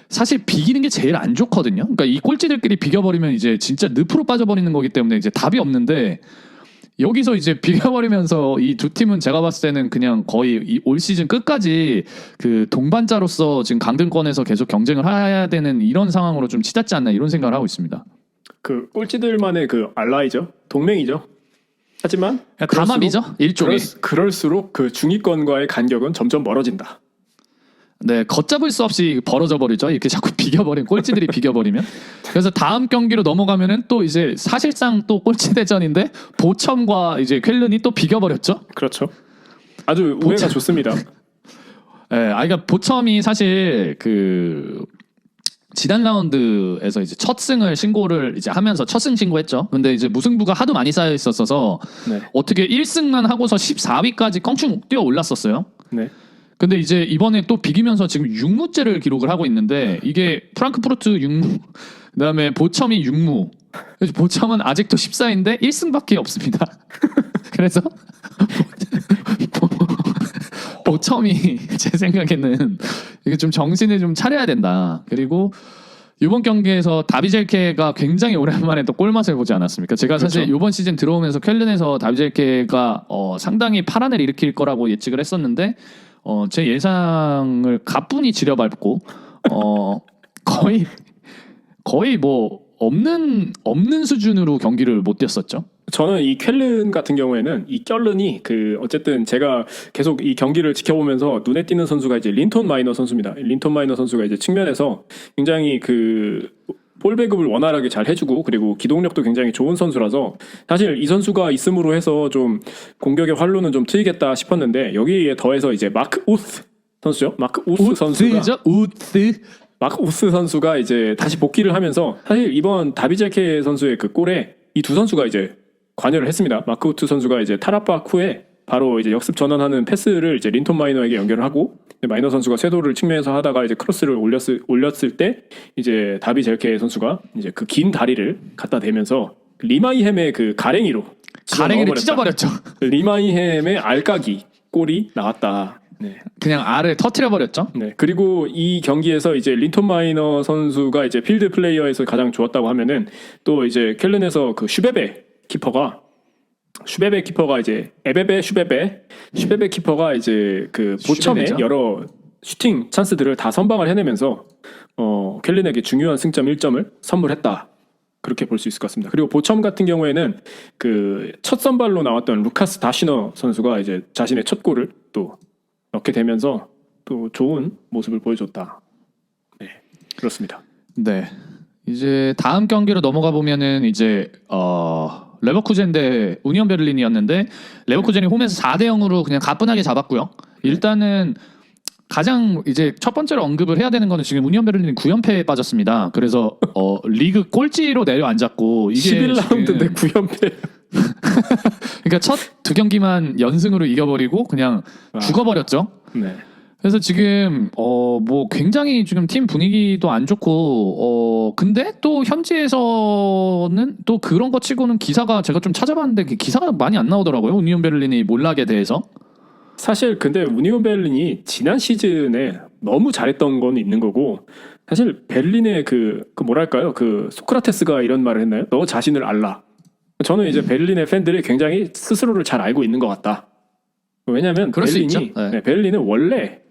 Speaker 1: 사실 비기는 게 제일 안 좋거든요. 그러니까 이 꼴찌들끼리 비겨버리면 이제 진짜 늪으로 빠져버리는 거기 때문에 이제 답이 없는데 여기서 이제 비겨버리면서 이 두 팀은 제가 봤을 때는 그냥 거의 이 올 시즌 끝까지 그 동반자로서 지금 강등권에서 계속 경쟁을 해야 되는 이런 상황으로 좀 치닫지 않나 이런 생각을 하고 있습니다.
Speaker 2: 그 꼴찌들만의 그 알라이죠. 동맹이죠. 하지만
Speaker 1: 담합이죠. 일종의.
Speaker 2: 그럴수록 그 중위권과의 간격은 점점 멀어진다.
Speaker 1: 네, 걷잡을 수 없이 벌어져 버리죠. 이렇게 자꾸 비겨버리면 꼴찌들이 비겨버리면. 그래서 다음 경기로 넘어가면은 또 이제 사실상 또 꼴찌 대전인데 보첨과 이제 쾰른이 또 비겨버렸죠.
Speaker 2: 그렇죠. 아주 우애가 좋습니다.
Speaker 1: 그러니까 보첨이 사실 그 지난 라운드에서 이제 첫 승을 신고를 이제 하면서 첫 승 신고했죠. 근데 이제 무승부가 하도 많이 쌓여 있었어서
Speaker 2: 네.
Speaker 1: 어떻게 1승만 하고서 14위까지 껑충 뛰어 올랐었어요.
Speaker 2: 네.
Speaker 1: 근데 이제 이번에 또 비기면서 지금 6무째를 기록을 하고 있는데 이게 프랑크푸르트 6무 그다음에 보첨이 6무 그래서 보첨은 아직도 14인데 1승밖에 없습니다. 그래서 보첨이 제 생각에는 이게 좀 정신을 좀 차려야 된다. 그리고 이번 경기에서 다비젤케가 굉장히 오랜만에 또 골맛을 보지 않았습니까? 제가 사실
Speaker 2: 그렇죠.
Speaker 1: 이번 시즌 들어오면서 쾰른에서 다비젤케가 상당히 파란을 일으킬 거라고 예측을 했었는데 제 예상을 가뿐히 지려밟고 거의 뭐 없는 수준으로 경기를 못 뛰었었죠.
Speaker 2: 저는 이 쾰른 같은 경우에는 이 결른이 그 어쨌든 제가 계속 이 경기를 지켜보면서 눈에 띄는 선수가 이제 린톤 마이너 선수입니다. 린톤 마이너 선수가 이제 측면에서 굉장히 그 볼 배급을 원활하게 잘 해주고 그리고 기동력도 굉장히 좋은 선수라서 사실 이 선수가 있음으로 해서 좀 공격의 활로는 좀 트이겠다 싶었는데 여기에 더해서 이제 마크 우스 선수죠. 마크 우스 선수가 마크 우스 선수가 이제 다시 복귀를 하면서 사실 이번 다비젤케 선수의 그 골에 이 두 선수가 이제 관여를 했습니다. 마크 우스 선수가 이제 타라팍 후에 바로 이제 역습 전환하는 패스를 이제 린톤 마이너에게 연결을 하고 마이너 선수가 쇄도를 측면에서 하다가 이제 크로스를 올렸을 때 이제 다비 젤케 선수가 이제 그 긴 다리를 갖다 대면서 리마이햄의 그 가랭이로
Speaker 1: 찢어버렸죠.
Speaker 2: 리마이햄의 알까기 골이 나왔다. 네.
Speaker 1: 그냥 알을 터트려 버렸죠.
Speaker 2: 네. 그리고 이 경기에서 이제 린톤 마이너 선수가 이제 필드 플레이어에서 가장 좋았다고 하면은 또 이제 켈른에서 그 슈베베 키퍼가 이제 슈베베 키퍼가 이제 그 보첨에
Speaker 1: 슈베베죠?
Speaker 2: 여러 슈팅 찬스들을 다 선방을 해내면서 켈른에게 중요한 승점 1점을 선물했다. 그렇게 볼 수 있을 것 같습니다. 그리고 보첨 같은 경우에는 그 첫 선발로 나왔던 루카스 다시너 선수가 이제 자신의 첫 골을 또 넣게 되면서 또 좋은 모습을 보여줬다. 네, 그렇습니다.
Speaker 1: 네. 이제 다음 경기로 넘어가 보면은 이제 레버쿠젠 대 우니온 베를린이었는데 레버쿠젠이 홈에서 4대 0으로 그냥 가뿐하게 잡았고요. 일단은 가장 이제 첫 번째로 언급을 해야 되는 거는 지금 우니온 베를린 9연패에 빠졌습니다. 그래서 리그 꼴찌로 내려앉았고 이게
Speaker 2: 11라운드인데 9연패.
Speaker 1: 그러니까 첫 두 경기만 연승으로 이겨버리고 그냥 죽어버렸죠.
Speaker 2: 네.
Speaker 1: 그래서 지금 뭐 굉장히 지금 팀 분위기도 안 좋고 근데 또 현지에서는 또 그런 거 치고는 기사가 제가 좀 찾아봤는데 기사가 많이 안 나오더라고요. 우니온 베를린이 몰락에 대해서.
Speaker 2: 사실 근데 우니온 베를린이 지난 시즌에 너무 잘했던 건 있는 거고 사실 베를린의 그 뭐랄까요? 그 소크라테스가 이런 말을 했나요? 너 자신을 알라. 저는 이제 베를린의 팬들이 굉장히 스스로를 잘 알고 있는 것 같다. 왜냐하면
Speaker 1: 그럴 수 있죠.
Speaker 2: 네, 베를린은 원래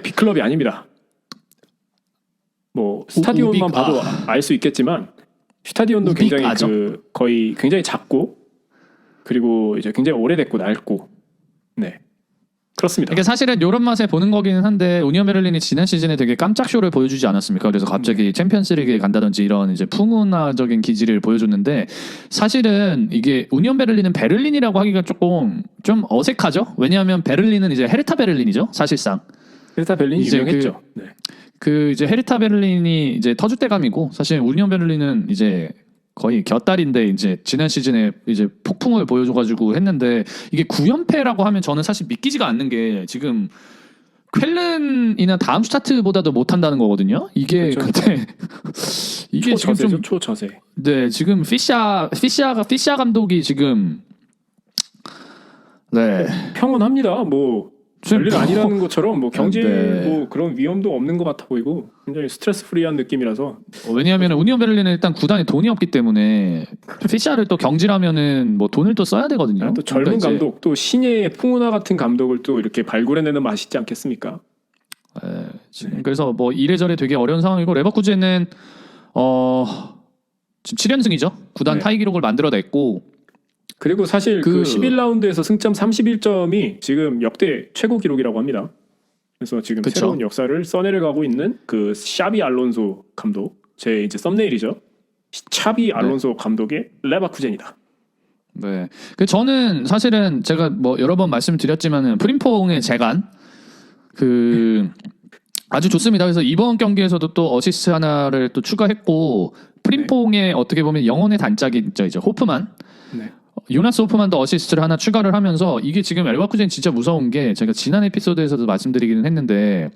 Speaker 2: 빅클럽이 아닙니다. 뭐 스타디온만 봐도 알 수 있겠지만 스타디온도 굉장히 거의 굉장히 작고 그리고 이제 굉장히 오래됐고 낡고 네 그렇습니다.
Speaker 1: 이게 사실은 이런 맛에 보는 거기는 한데 우니온 베를린이 지난 시즌에 되게 깜짝 쇼를 보여주지 않았습니까? 그래서 갑자기 챔피언스리그에 간다든지 이런 이제 풍운화적인 기질을 보여줬는데 사실은 이게 우니온 베를린은 베를린이라고 하기가 조금 좀 어색하죠. 왜냐하면 베를린은 이제 헤르타 베를린이죠. 사실상
Speaker 2: 헤르타 베를린이 유명했죠.
Speaker 1: 그 이제 헤르타 베를린이 이제 터줏대감이고 사실 우니온 베를린은 이제 거의 곁다리인데 이제 지난 시즌에 이제 폭풍을 보여줘가지고 했는데 이게 9연패라고 하면 저는 사실 믿기지가 않는 게 지금 쾰른이나 다음 슈타트보다도 못한다는 거거든요. 이게
Speaker 2: 그렇죠.
Speaker 1: 근데 이게 지금 좀
Speaker 2: 초저세.
Speaker 1: 네 지금 피샤 감독이 지금 네
Speaker 2: 평온합니다. 뭐 별일 아니라는 것처럼 뭐 경제
Speaker 1: 네.
Speaker 2: 뭐 그런 위험도 없는 것 같아 보이고 굉장히 스트레스 프리한 느낌이라서
Speaker 1: 왜냐하면 우니온 베를린은 일단 구단에 돈이 없기 때문에 피샤를 또 경질하면은 뭐 돈을 또 써야 되거든요.
Speaker 2: 또 젊은
Speaker 1: 그러니까
Speaker 2: 감독 또 신예의 풍운화 같은 감독을 또 이렇게 발굴해내는 맛이 있지 않겠습니까?
Speaker 1: 지금 그래서 뭐 이래저래 되게 어려운 상황이고 레버쿠젠은 지금 7연승이죠. 구단
Speaker 2: 네.
Speaker 1: 타이 기록을 만들어냈고
Speaker 2: 그리고 사실 그 11라운드에서 승점 31점이 지금 역대 최고 기록이라고 합니다. 그래서 지금
Speaker 1: 그쵸.
Speaker 2: 새로운 역사를 써내려가고 있는 그 샤비 알론소 감독, 제 이제 썸네일이죠. 샤비 알론소 감독의 레버쿠젠이다.
Speaker 1: 네. 그 저는 사실은 제가 뭐 여러 번 말씀드렸지만은 프림퐁의 재간 그 아주 좋습니다. 그래서 이번 경기에서도 또 어시스트 하나를 또 추가했고 프림퐁의 어떻게 보면 영혼의 단짝이 있죠. 이제 호프만.
Speaker 2: 네.
Speaker 1: 요나스 호프만도 어시스트를 하나 추가를 하면서 이게 지금 레버쿠젠 진짜 무서운 게 제가 지난 에피소드에서도 말씀드리기는 했는데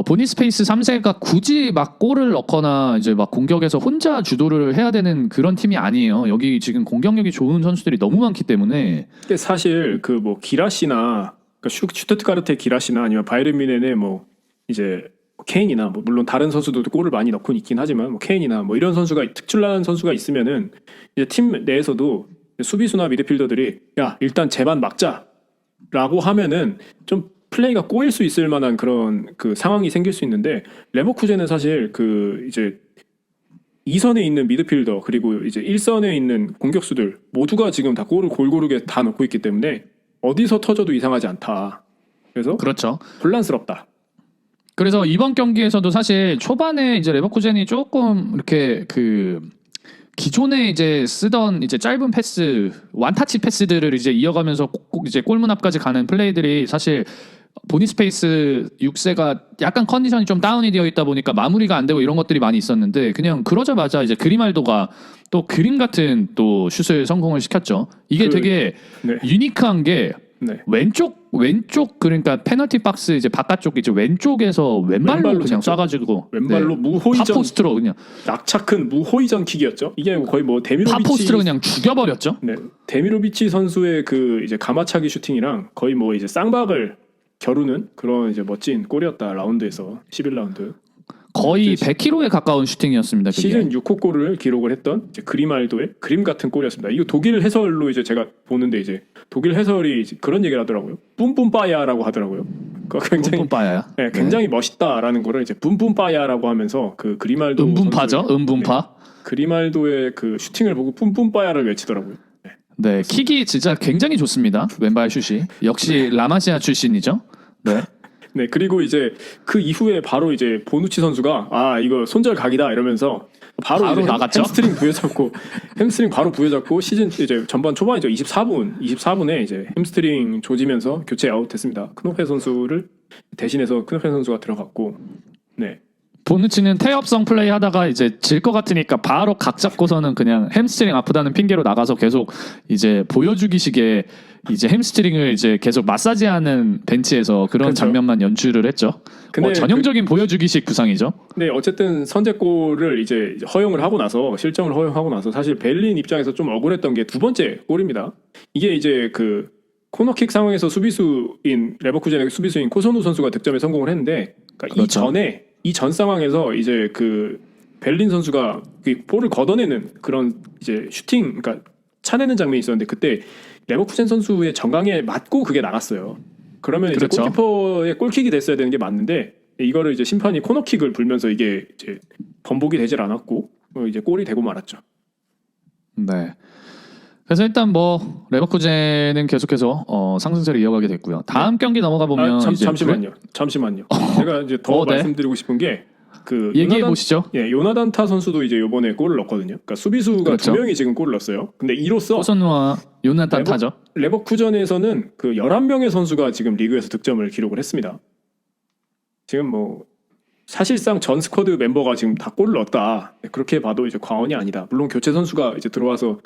Speaker 1: 보니스페이스 3세가 굳이 막 골을 넣거나 이제 막 공격에서 혼자 주도를 해야 되는 그런 팀이 아니에요. 여기 지금 공격력이 좋은 선수들이 너무 많기 때문에
Speaker 2: 근데 사실 그 뭐 기라시나 그러니까 슈투트가르트의 기라시나 아니면 바이에른 뮌헨의 뭐 이제 케인이나 뭐 물론 다른 선수들도 골을 많이 넣고 있긴 하지만 뭐 케인이나 뭐 이런 선수가 특출난 선수가 있으면은 이제 팀 내에서도 수비수나 미드필더들이 야 일단 제반 막자라고 하면은 좀 플레이가 꼬일 수 있을 만한 그런 그 상황이 생길 수 있는데 레버쿠젠은 사실 그 이제 2선에 있는 미드필더 그리고 이제 1선에 있는 공격수들 모두가 지금 다 골을 골고루게 다 넣고 있기 때문에 어디서 터져도 이상하지 않다. 그래서
Speaker 1: 그렇죠.
Speaker 2: 혼란스럽다.
Speaker 1: 그래서 이번 경기에서도 사실 초반에 이제 레버쿠젠이 조금 이렇게 그 기존에 이제 쓰던 이제 짧은 패스, 완타치 패스들을 이제 이어가면서 꼭 이제 골문 앞까지 가는 플레이들이 사실 보니스페이스 6세가 약간 컨디션이 좀 다운이 되어 있다 보니까 마무리가 안 되고 이런 것들이 많이 있었는데 그냥 그러자마자 이제 그리말도가 또 그림 같은 또 슛을 성공을 시켰죠. 이게 되게
Speaker 2: 네.
Speaker 1: 유니크한 게
Speaker 2: 네.
Speaker 1: 왼쪽 그러니까 페널티 박스 이제 바깥쪽 이제 왼쪽에서 왼발로 그냥
Speaker 2: 쳤죠.
Speaker 1: 쏴가지고
Speaker 2: 왼발로 무호이전
Speaker 1: 파포스트로 그냥
Speaker 2: 낙차큰 무호이전 킥이었죠. 이게 거의 뭐 데미로비치
Speaker 1: 파포스트로 그냥 죽여버렸죠.
Speaker 2: 네, 데미로비치 선수의 그 이제 가마차기 슈팅이랑 거의 뭐 이제 쌍박을 겨루는 그런 이제 멋진 골이었다. 라운드에서 11라운드
Speaker 1: 거의 100km에 가까운 슈팅이었습니다. 그게.
Speaker 2: 시즌 6호 골을 기록을 했던 이제 그리말도의 그림 같은 골이었습니다. 이거 독일 해설로 이제 제가 보는데 이제 독일 해설이 이제 그런 얘기를 하더라고요. 뿜뿜빠야라고 하더라고요. 굉장히
Speaker 1: 뿜뿜빠야.
Speaker 2: 네, 굉장히 멋있다라는 거를 이제 뿜뿜빠야라고 하면서 그 그리말도
Speaker 1: 음분파죠.
Speaker 2: 선수의,
Speaker 1: 음분파.
Speaker 2: 그리말도의 그 슈팅을 보고 뿜뿜빠야를 외치더라고요. 네.
Speaker 1: 네, 킥이 진짜 굉장히 좋습니다. 왼발 슛이. 역시 라마시아 출신이죠. 네.
Speaker 2: 네, 그리고 이제 그 이후에 바로 이제 보누치 선수가 아 이거 손절 각이다 이러면서 바로 이제
Speaker 1: 나갔죠?
Speaker 2: 햄스트링 바로 부여잡고 시즌 이제 전반 초반이죠. 24분에 이제 햄스트링 조지면서 교체 아웃했습니다. 크노페 선수를 대신해서 크노페 선수가 들어갔고, 네.
Speaker 1: 보누치는 태엽성 플레이 하다가 이제 질 것 같으니까 바로 각 잡고서는 그냥 햄스트링 아프다는 핑계로 나가서 계속 이제 보여주기식의 이제 햄스트링을 이제 계속 마사지하는 벤치에서 그런
Speaker 2: 그렇죠.
Speaker 1: 장면만 연출을 했죠.
Speaker 2: 근데
Speaker 1: 전형적인 보여주기식 부상이죠.
Speaker 2: 네, 어쨌든 선제골을 이제 허용을 하고 나서 실점을 허용하고 나서 사실 베를린 입장에서 좀 억울했던 게 두 번째 골입니다. 이게 이제 그 코너킥 상황에서 수비수인 레버쿠젠의 수비수인 코소누 선수가 득점에 성공을 했는데 그러니까
Speaker 1: 그렇죠.
Speaker 2: 이 전 상황에서 이제 그 베를린 선수가 그 볼을 걷어내는 그런 이제 슈팅 그러니까 차내는 장면이 있었는데 그때 레버쿠젠 선수의 정강에 맞고 그게 나갔어요. 그러면 이제
Speaker 1: 그렇죠.
Speaker 2: 골키퍼의 골킥이 됐어야 되는 게 맞는데 이거를 이제 심판이 코너킥을 불면서 이게 이제 번복이 되질 않았고 이제 골이 되고 말았죠.
Speaker 1: 네. 그래서 일단 뭐 레버쿠젠은 계속해서 상승세를 이어가게 됐고요. 다음 경기 넘어가 보면
Speaker 2: 잠시만요. 제가 이제 더
Speaker 1: 네.
Speaker 2: 말씀드리고 싶은 게 그
Speaker 1: 얘기해 보시죠.
Speaker 2: 예, 요나단 타 선수도 이제 이번에 골을 넣었거든요. 그러니까 수비수가
Speaker 1: 그렇죠.
Speaker 2: 두 명이 지금 골을 넣었어요. 근데 이로써
Speaker 1: 코소누와 요나탄 타죠.
Speaker 2: 레버쿠전에서는 그 11명의 선수가 지금 리그에서 득점을 기록을 했습니다. 지금 뭐 사실상 전 스쿼드 멤버가 지금 다 골을 넣었다. 그렇게 봐도 이제 과언이 아니다. 물론 교체 선수가 이제 들어와서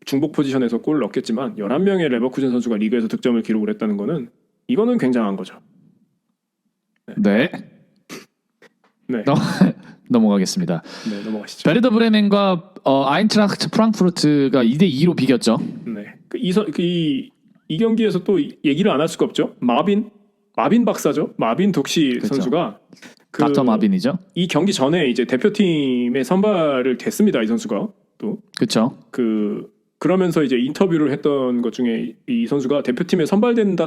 Speaker 2: 중복 포지션에서 골을 넣었겠지만 11명의 레버쿠젠 선수가 리그에서 득점을 기록을 했다는 거는 이거는 굉장한 거죠.
Speaker 1: 네.
Speaker 2: 네.
Speaker 1: 넘어가겠습니다.
Speaker 2: 네, 넘어가시죠.
Speaker 1: 베르더 브레멘과 아인트라흐트 프랑크푸르트가 2대2로 비겼죠.
Speaker 2: 네. 이 경기에서 또 얘기를 안 할 수가 없죠. 마빈 박사죠. 마빈 독시
Speaker 1: 그렇죠.
Speaker 2: 선수가
Speaker 1: 닥터 마빈이죠.
Speaker 2: 이 경기 전에 이제 대표팀에 선발을 됐습니다. 이 선수가 또
Speaker 1: 그렇죠.
Speaker 2: 그러면서 이제 인터뷰를 했던 것 중에 이 선수가 대표팀에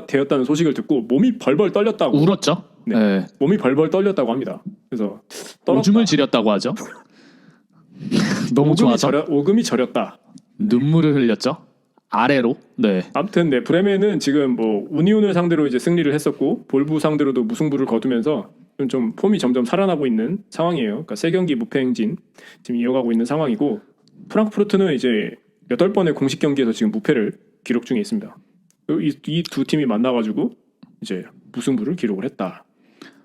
Speaker 2: 되었다는 소식을 듣고 몸이 벌벌 떨렸다고
Speaker 1: 울었죠.
Speaker 2: 네.
Speaker 1: 네.
Speaker 2: 몸이 벌벌 떨렸다고 합니다. 그래서
Speaker 1: 오줌을 지렸다고 하죠. 너무 좋아서
Speaker 2: 오금이 저렸다.
Speaker 1: 눈물을 흘렸죠. 아래로. 네.
Speaker 2: 아무튼 네 브레멘은 지금 뭐 우니온을 상대로 이제 승리를 했었고 볼부 상대로도 무승부를 거두면서 좀 폼이 점점 살아나고 있는 상황이에요. 그러니까 세 경기 무패 행진 지금 이어가고 있는 상황이고 프랑크푸르트는 이제 8번의 공식 경기에서 지금 무패를 기록 중에 있습니다. 이 두 팀이 만나가지고 이제 무승부를 기록을 했다.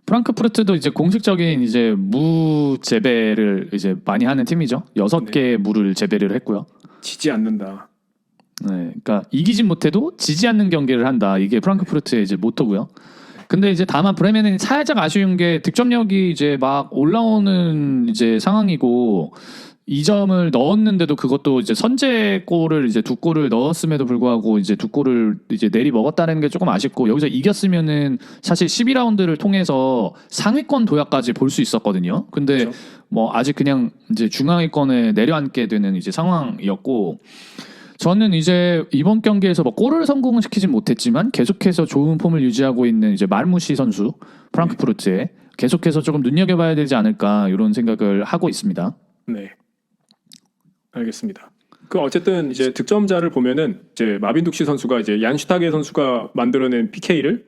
Speaker 1: 프랑크푸르트도 이제 공식적인 이제 무 재배를 이제 많이 하는 팀이죠. 6개의 무를 재배를 했고요.
Speaker 2: 지지 않는다.
Speaker 1: 네, 그러니까 이기진 못해도 지지 않는 경기를 한다. 이게 프랑크푸르트의 이제 모토고요. 근데 이제 다만 브레멘은 살짝 아쉬운 게 득점력이 이제 막 올라오는 이제 상황이고 2점을 넣었는데도 그것도 이제 선제골을 이제 2골을 넣었음에도 불구하고 이제 2골을 이제 내리 먹었다는 게 조금 아쉽고 여기서 이겼으면은 사실 12라운드를 통해서 상위권 도약까지 볼 수 있었거든요. 근데
Speaker 2: 그렇죠.
Speaker 1: 뭐 아직 그냥 이제 중하위권에 내려앉게 되는 이제 상황이었고 저는 이제 이번 경기에서 뭐 골을 성공시키진 못했지만 계속해서 좋은 폼을 유지하고 있는 이제 말무시 선수 프랑크푸르트에 계속해서 조금 눈여겨봐야 되지 않을까 이런 생각을 하고 있습니다.
Speaker 2: 네. 알겠습니다. 어쨌든 이제 득점자를 보면은 이제 마빈 둑시 선수가 이제 얀 슈타게 선수가 만들어낸 PK를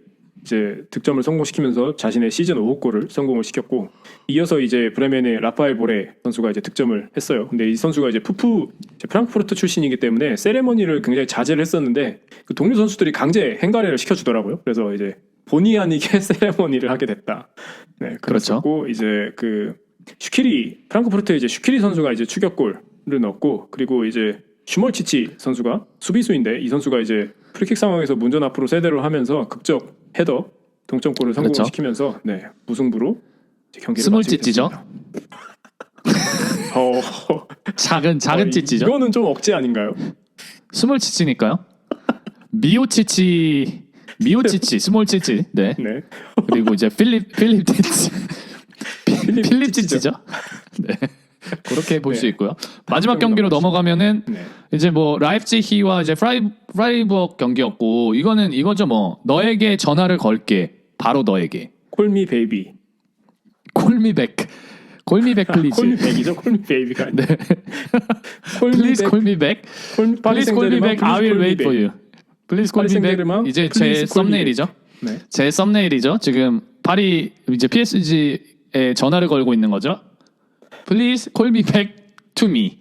Speaker 2: 이제 득점을 성공시키면서 자신의 시즌 5호 골을 성공을 시켰고 이어서 이제 브레멘의 라파엘 보레 선수가 이제 득점을 했어요. 근데 이 선수가 이제 이제 프랑크푸르트 출신이기 때문에 세레머니를 굉장히 자제를 했었는데 그 동료 선수들이 강제 행가래를 시켜주더라고요. 그래서 이제 본의 아니게 세레머니를 하게 됐다. 네, 그렇고 이제 그 프랑크푸르트의 이제 슈키리 선수가 이제 추격골을 넣었고 그리고 이제 슈멀치치 선수가 수비수인데 이 선수가 이제 프리킥 상황에서 문전 앞으로 세대로 하면서 극적 헤더 동점골을 성공을
Speaker 1: 그렇죠.
Speaker 2: 시키면서 네, 무승부로 이제 경기를
Speaker 1: 스몰
Speaker 2: 마치게
Speaker 1: 찌찌죠.
Speaker 2: 됐습니다.
Speaker 1: 작은 찌찌죠.
Speaker 2: 이거는 좀 억지 아닌가요?
Speaker 1: 스몰 찌찌니까요. 미오치치 스몰 찌찌. 네.
Speaker 2: 네.
Speaker 1: 그리고 이제 필립 찌찌. 필립 찌찌죠. 네. 그렇게 볼 수
Speaker 2: 네.
Speaker 1: 있고요. 마지막 경기로 넘어가면은
Speaker 2: 네.
Speaker 1: 이제 뭐 라이프치히와 이제 프라이부르크 경기였고 이거죠 뭐 너에게 전화를 걸게 바로 너에게
Speaker 2: 콜미 베이비.
Speaker 1: 콜미백 플리즈.
Speaker 2: 콜미 백이죠. 콜미 베이비가 아니라.
Speaker 1: 네. Please call me back. Please call me back. I will wait for you. Please call me back. 이제 제 썸네일이죠.
Speaker 2: 네.
Speaker 1: 제 썸네일이죠. 지금 파리 이제 PSG에 전화를 걸고 있는 거죠. Please call me back to me.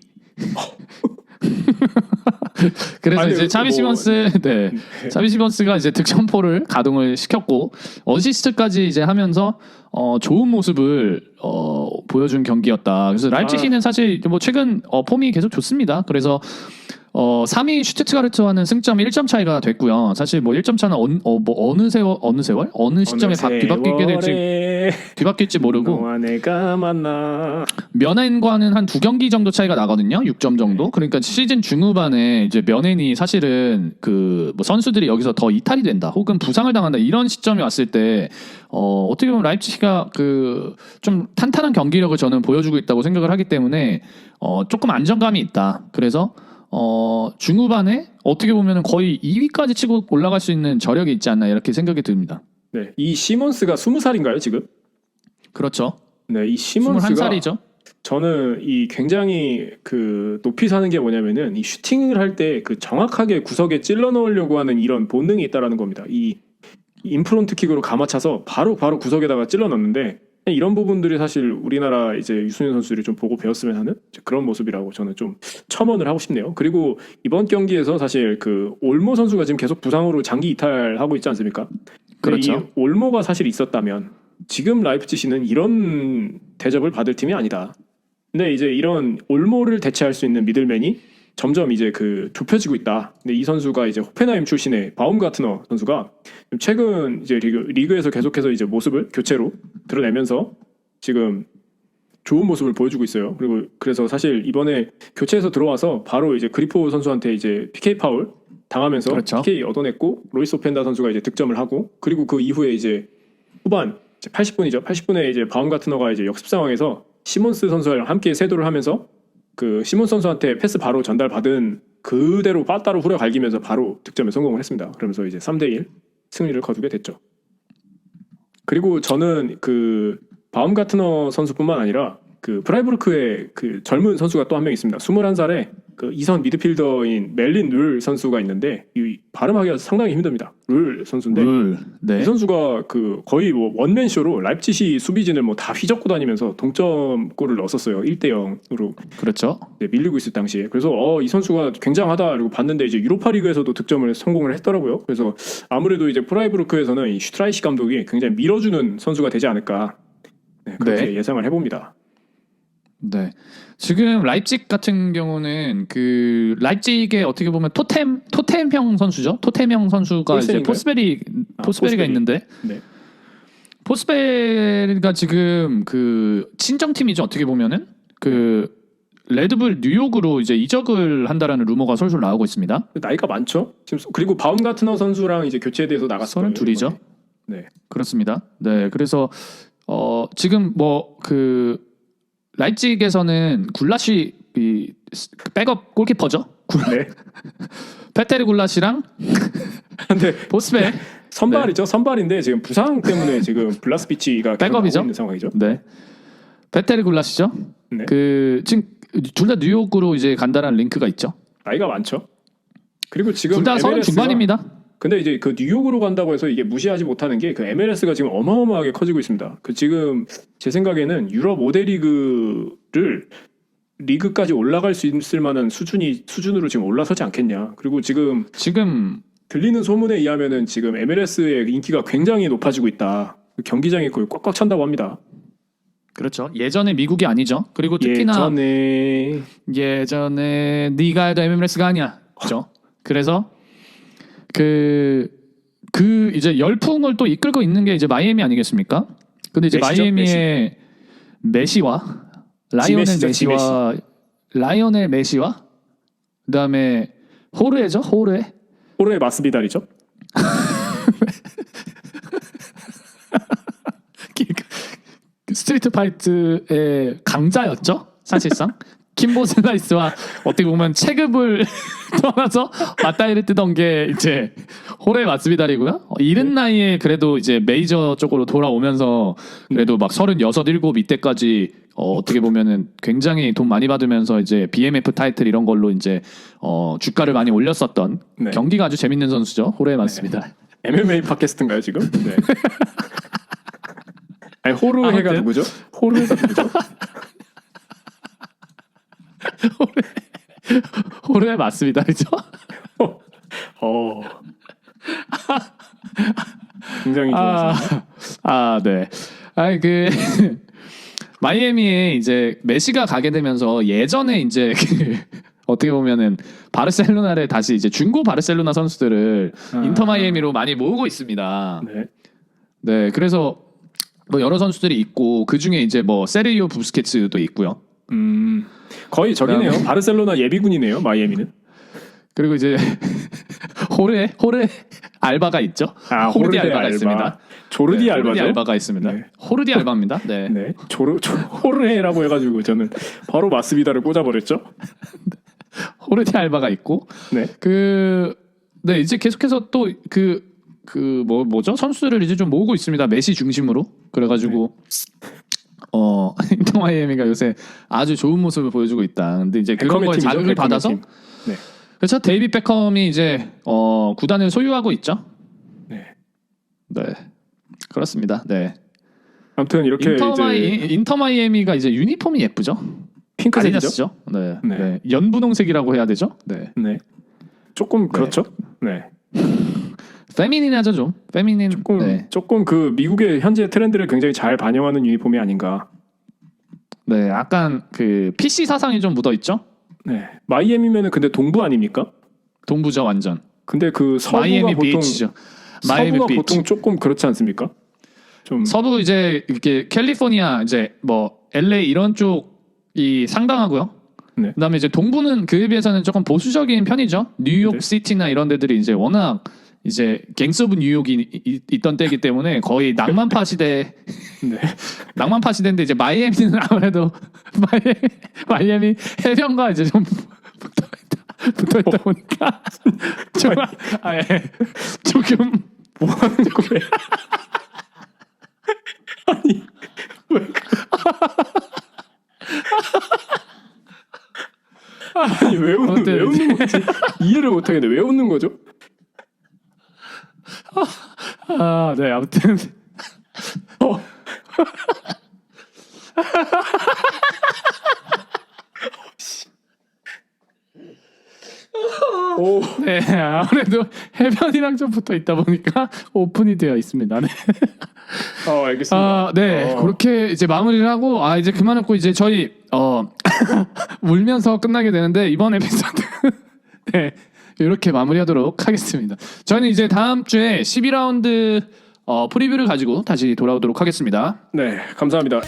Speaker 1: 그래서
Speaker 2: 아니,
Speaker 1: 이제 차비 시몬스, 네. 차비 시몬스가 이제 득점포를 가동을 시켰고 어시스트까지 이제 하면서 좋은 모습을 보여준 경기였다. 그래서 라이프치히는 사실 뭐 최근 폼이 계속 좋습니다. 그래서 3위 슈투트가르트와는 승점 1점 차이가 됐고요. 사실 뭐 1점 차는 어느 세월 어느 시점에 뒤바뀔지 모르고
Speaker 2: 너와 내가 만나.
Speaker 1: 면엔과는 한 2경기 정도 차이가 나거든요. 6점 정도. 그러니까 시즌 중후반에 이제 면엔이 사실은 그 뭐 선수들이 여기서 더 이탈이 된다, 혹은 부상을 당한다 이런 시점이 왔을 때 어떻게 보면 라이프치히가 그 좀 탄탄한 경기력을 저는 보여주고 있다고 생각을 하기 때문에 조금 안정감이 있다. 그래서 중후반에 어떻게 보면 거의 2위까지 치고 올라갈 수 있는 저력이 있지 않나 이렇게 생각이 듭니다.
Speaker 2: 네, 이 시몬스가 20살인가요 지금?
Speaker 1: 그렇죠.
Speaker 2: 네, 이 시몬스가
Speaker 1: 21살이죠.
Speaker 2: 저는 이 굉장히 그 높이 사는 게 뭐냐면은 이 슈팅을 할 때 그 정확하게 구석에 찔러 넣으려고 하는 이런 본능이 있다라는 겁니다. 이 인프론트 킥으로 감아차서 바로 구석에다가 찔러 넣는데 이런 부분들이 사실 우리나라 이제 유소년 선수들이 좀 보고 배웠으면 하는 그런 모습이라고 저는 좀 첨언을 하고 싶네요. 그리고 이번 경기에서 사실 그 올모 선수가 지금 계속 부상으로 장기 이탈하고 있지 않습니까?
Speaker 1: 그렇죠.
Speaker 2: 이 올모가 사실 있었다면 지금 라이프치히는 이런 대접을 받을 팀이 아니다. 근데 이제 이런 올모를 대체할 수 있는 미들맨이 점점 이제 그 좁혀지고 있다. 근데 이 선수가 이제 호펜하임 출신의 바움가트너 선수가 최근 이제 리그에서 계속해서 이제 모습을 교체로 드러내면서 지금 좋은 모습을 보여주고 있어요. 그리고 그래서 사실 이번에 교체해서 들어와서 바로 이제 그리포 선수한테 이제 PK 파울 당하면서
Speaker 1: 그렇죠.
Speaker 2: PK 얻어냈고 로이스 오펜다 선수가 이제 득점을 하고 그리고 그 이후에 이제 후반 80분이죠. 80분에 이제 바움가트너가 이제 역습 상황에서 시몬스 선수랑 함께 세도를 하면서 그 시몬스 선수한테 패스 바로 전달받은 그대로 빠따로 후려갈기면서 바로 득점에 성공을 했습니다. 그러면서 이제 3대1 승리를 거두게 됐죠. 그리고 저는 그 바움가트너 선수뿐만 아니라 그 프라이부르크의 그 젊은 선수가 또 한 명 있습니다. 21살에 그 이선 미드필더인 멜린 룰 선수가 있는데 이 발음하기가 상당히 힘듭니다. 룰 선수인데
Speaker 1: 네.
Speaker 2: 이 선수가 그 거의 뭐 원맨쇼로 라이프치히 수비진을 뭐 다 휘젓고 다니면서 동점골을 넣었었어요. 1대0으로
Speaker 1: 그렇죠.
Speaker 2: 네, 밀리고 있을 당시에. 그래서 이 선수가 굉장하다 그리고 봤는데 이제 유로파리그에서도 득점을 성공을 했더라고요. 그래서 아무래도 이제 프라이부르크에서는 이 슈트라이시 감독이 굉장히 밀어주는 선수가 되지 않을까 그렇게
Speaker 1: 네.
Speaker 2: 예상을 해봅니다.
Speaker 1: 네. 지금 라이프치히 같은 경우는 그 라이프치히의 어떻게 보면 토템형 선수죠. 토템형 선수가 이제 포스베리가
Speaker 2: 포스베리.
Speaker 1: 있는데
Speaker 2: 네.
Speaker 1: 포스베리가 지금 그 친정팀이죠. 어떻게 보면은 그 레드불 뉴욕으로 이제 이적을 한다라는 루머가 솔솔 나오고 있습니다.
Speaker 2: 나이가 많죠. 지금 그리고 바움가트너 선수랑 이제 교체돼서 나갔어요.
Speaker 1: 32죠.
Speaker 2: 네.
Speaker 1: 그렇습니다. 네. 그래서 지금 뭐 그 라이프치히에서는 굴라시 이 백업 골키퍼죠.
Speaker 2: 네.
Speaker 1: 페테르 굴라시랑
Speaker 2: 근데
Speaker 1: 포스베
Speaker 2: 선발이죠. 선발인데 지금 부상 때문에 지금 블라스비치가
Speaker 1: 백업이죠.
Speaker 2: 있는 상황이죠.
Speaker 1: 네. 페테르 굴라시죠.
Speaker 2: 네.
Speaker 1: 그 지금 둘 다 뉴욕으로 이제 간다라는 링크가 있죠.
Speaker 2: 나이가 많죠. 그리고 지금
Speaker 1: 둘 다 30
Speaker 2: MLS 가
Speaker 1: 중반입니다.
Speaker 2: 근데 이제 그 뉴욕으로 간다고 해서 이게 무시하지 못하는 게 그 MLS가 지금 어마어마하게 커지고 있습니다. 그 지금 제 생각에는 유럽 5대 리그를 리그까지 올라갈 수 있을 만한 수준으로 지금 올라서지 않겠냐. 그리고 지금 들리는 소문에 의하면은 지금 MLS의 인기가 굉장히 높아지고 있다. 경기장이 거의 꽉꽉 찬다고 합니다.
Speaker 1: 그렇죠. 예전에 미국이 아니죠. 그리고 특히나 예전에 네가 해도 MLS가 아니야. 그렇죠. 그래서 그 이제 열풍을 또 이끌고 있는 게 이제 마이애미 아니겠습니까? 근데 이제
Speaker 2: 메시죠?
Speaker 1: 마이애미의 메시와 라이오넬 메시와 그다음에 호르헤죠.
Speaker 2: 호르헤 마스비달이죠.
Speaker 1: 스트리트 파이트의 강자였죠. 사실상 킴보 슬라이스와 어떻게 보면 체급을 떠나서 맞다이를 뜨던 게 이제 호레 마스비달이고요. 이른 나이에 그래도 이제 메이저 쪽으로 돌아오면서 그래도 막 36, 7 이때까지 어떻게 보면은 굉장히 돈 많이 받으면서 이제 BMF 타이틀 이런 걸로 이제 주가를 많이 올렸었던
Speaker 2: 네.
Speaker 1: 경기가 아주 재밌는 선수죠. 호레 마스비달.
Speaker 2: MMA 팟캐스트인가요 지금? 네. 아니 호르헤가
Speaker 1: 아무튼.
Speaker 2: 누구죠? 호르헤가 누구죠?
Speaker 1: 호레 마스비달이죠.
Speaker 2: 굉장히 좋았습니다.
Speaker 1: 네. 마이애미에 이제 메시가 가게 되면서 예전에 이제 어떻게 보면은 바르셀로나를 다시 이제 중고 바르셀로나 선수들을 인터 마이애미로 많이 모으고 있습니다.
Speaker 2: 네.
Speaker 1: 네, 그래서 뭐 여러 선수들이 있고 그 중에 이제 뭐 세르히오 부스케츠도 있고요.
Speaker 2: 거의 저기네요. 바르셀로나 예비군이네요. 마이애미는.
Speaker 1: 그리고 이제 호르헤 알바가 있죠. 호르디 알바가 있습니다.
Speaker 2: 조르디 알바죠.
Speaker 1: 호르디 알바가 있습니다.
Speaker 2: 네.
Speaker 1: 호르디 알바입니다. 네.
Speaker 2: 네. 호르헤라고 해가지고 저는 바로 마스비다를 꽂아버렸죠.
Speaker 1: 호르디 알바가 있고,
Speaker 2: 네.
Speaker 1: 네 이제 계속해서 또 뭐죠? 선수들을 이제 좀 모으고 있습니다. 메시 중심으로. 그래가지고 인터 마이애미가 요새 아주 좋은 모습을 보여주고 있다. 근데 이제 그런 거에
Speaker 2: 팀이죠,
Speaker 1: 자극을 받아서,
Speaker 2: 팀. 네.
Speaker 1: 그렇죠. 데이빗 베컴이 이제 구단을 소유하고 있죠.
Speaker 2: 네.
Speaker 1: 네, 그렇습니다. 네.
Speaker 2: 아무튼 이렇게
Speaker 1: 인터 마이애미가 이제 유니폼이 예쁘죠.
Speaker 2: 핑크색이죠.
Speaker 1: 아디다스죠. 네.
Speaker 2: 네.
Speaker 1: 네. 연분홍색이라고 해야 되죠. 네.
Speaker 2: 네. 조금 그렇죠. 네.
Speaker 1: 페미닌하죠 좀. 페미닌.
Speaker 2: 조금 그 미국의 현재 트렌드를 굉장히 잘 반영하는 유니폼이 아닌가.
Speaker 1: 네, 약간 그 PC 사상이 좀 묻어 있죠.
Speaker 2: 네. 마이애미면은 근데 동부 아닙니까?
Speaker 1: 동부죠 완전.
Speaker 2: 근데 그 서부가
Speaker 1: 마이애미
Speaker 2: 보통
Speaker 1: 비치죠. 마이애미
Speaker 2: 서부가
Speaker 1: 비치.
Speaker 2: 보통 조금 그렇지 않습니까? 좀
Speaker 1: 서부 이제 이렇게 캘리포니아 이제 뭐 LA 이런 쪽이 상당하고요.
Speaker 2: 네.
Speaker 1: 그다음에 이제 동부는 그에 비해서는 조금 보수적인 편이죠. 뉴욕
Speaker 2: 네.
Speaker 1: 시티나 이런 데들이 이제 워낙 이제 갱스 오브 뉴욕이 있던 때이기 때문에 거의 낭만파 시대.
Speaker 2: 네.
Speaker 1: 낭만파 시대인데 이제 마이애미는 아무래도 마이애미 해변과 이제 좀 붙어있다 보니까 조금
Speaker 2: 뭐 하는 거예요? 아니 왜? 아니 왜 웃는 거지? 이해를 못하겠네. 왜 웃는 거죠?
Speaker 1: 네 아무튼 네 아무래도 해변이랑 좀 붙어 있다 보니까 오픈이 되어 있습니다. 네.
Speaker 2: 알겠습니다.
Speaker 1: 네 그렇게 이제 마무리를 하고 이제 그만하고 이제 저희 울면서 끝나게 되는데 이번 에피소드 네 이렇게 마무리하도록 하겠습니다. 저는 이제 다음 주에 12라운드 프리뷰를 가지고 다시 돌아오도록 하겠습니다.
Speaker 2: 네, 감사합니다.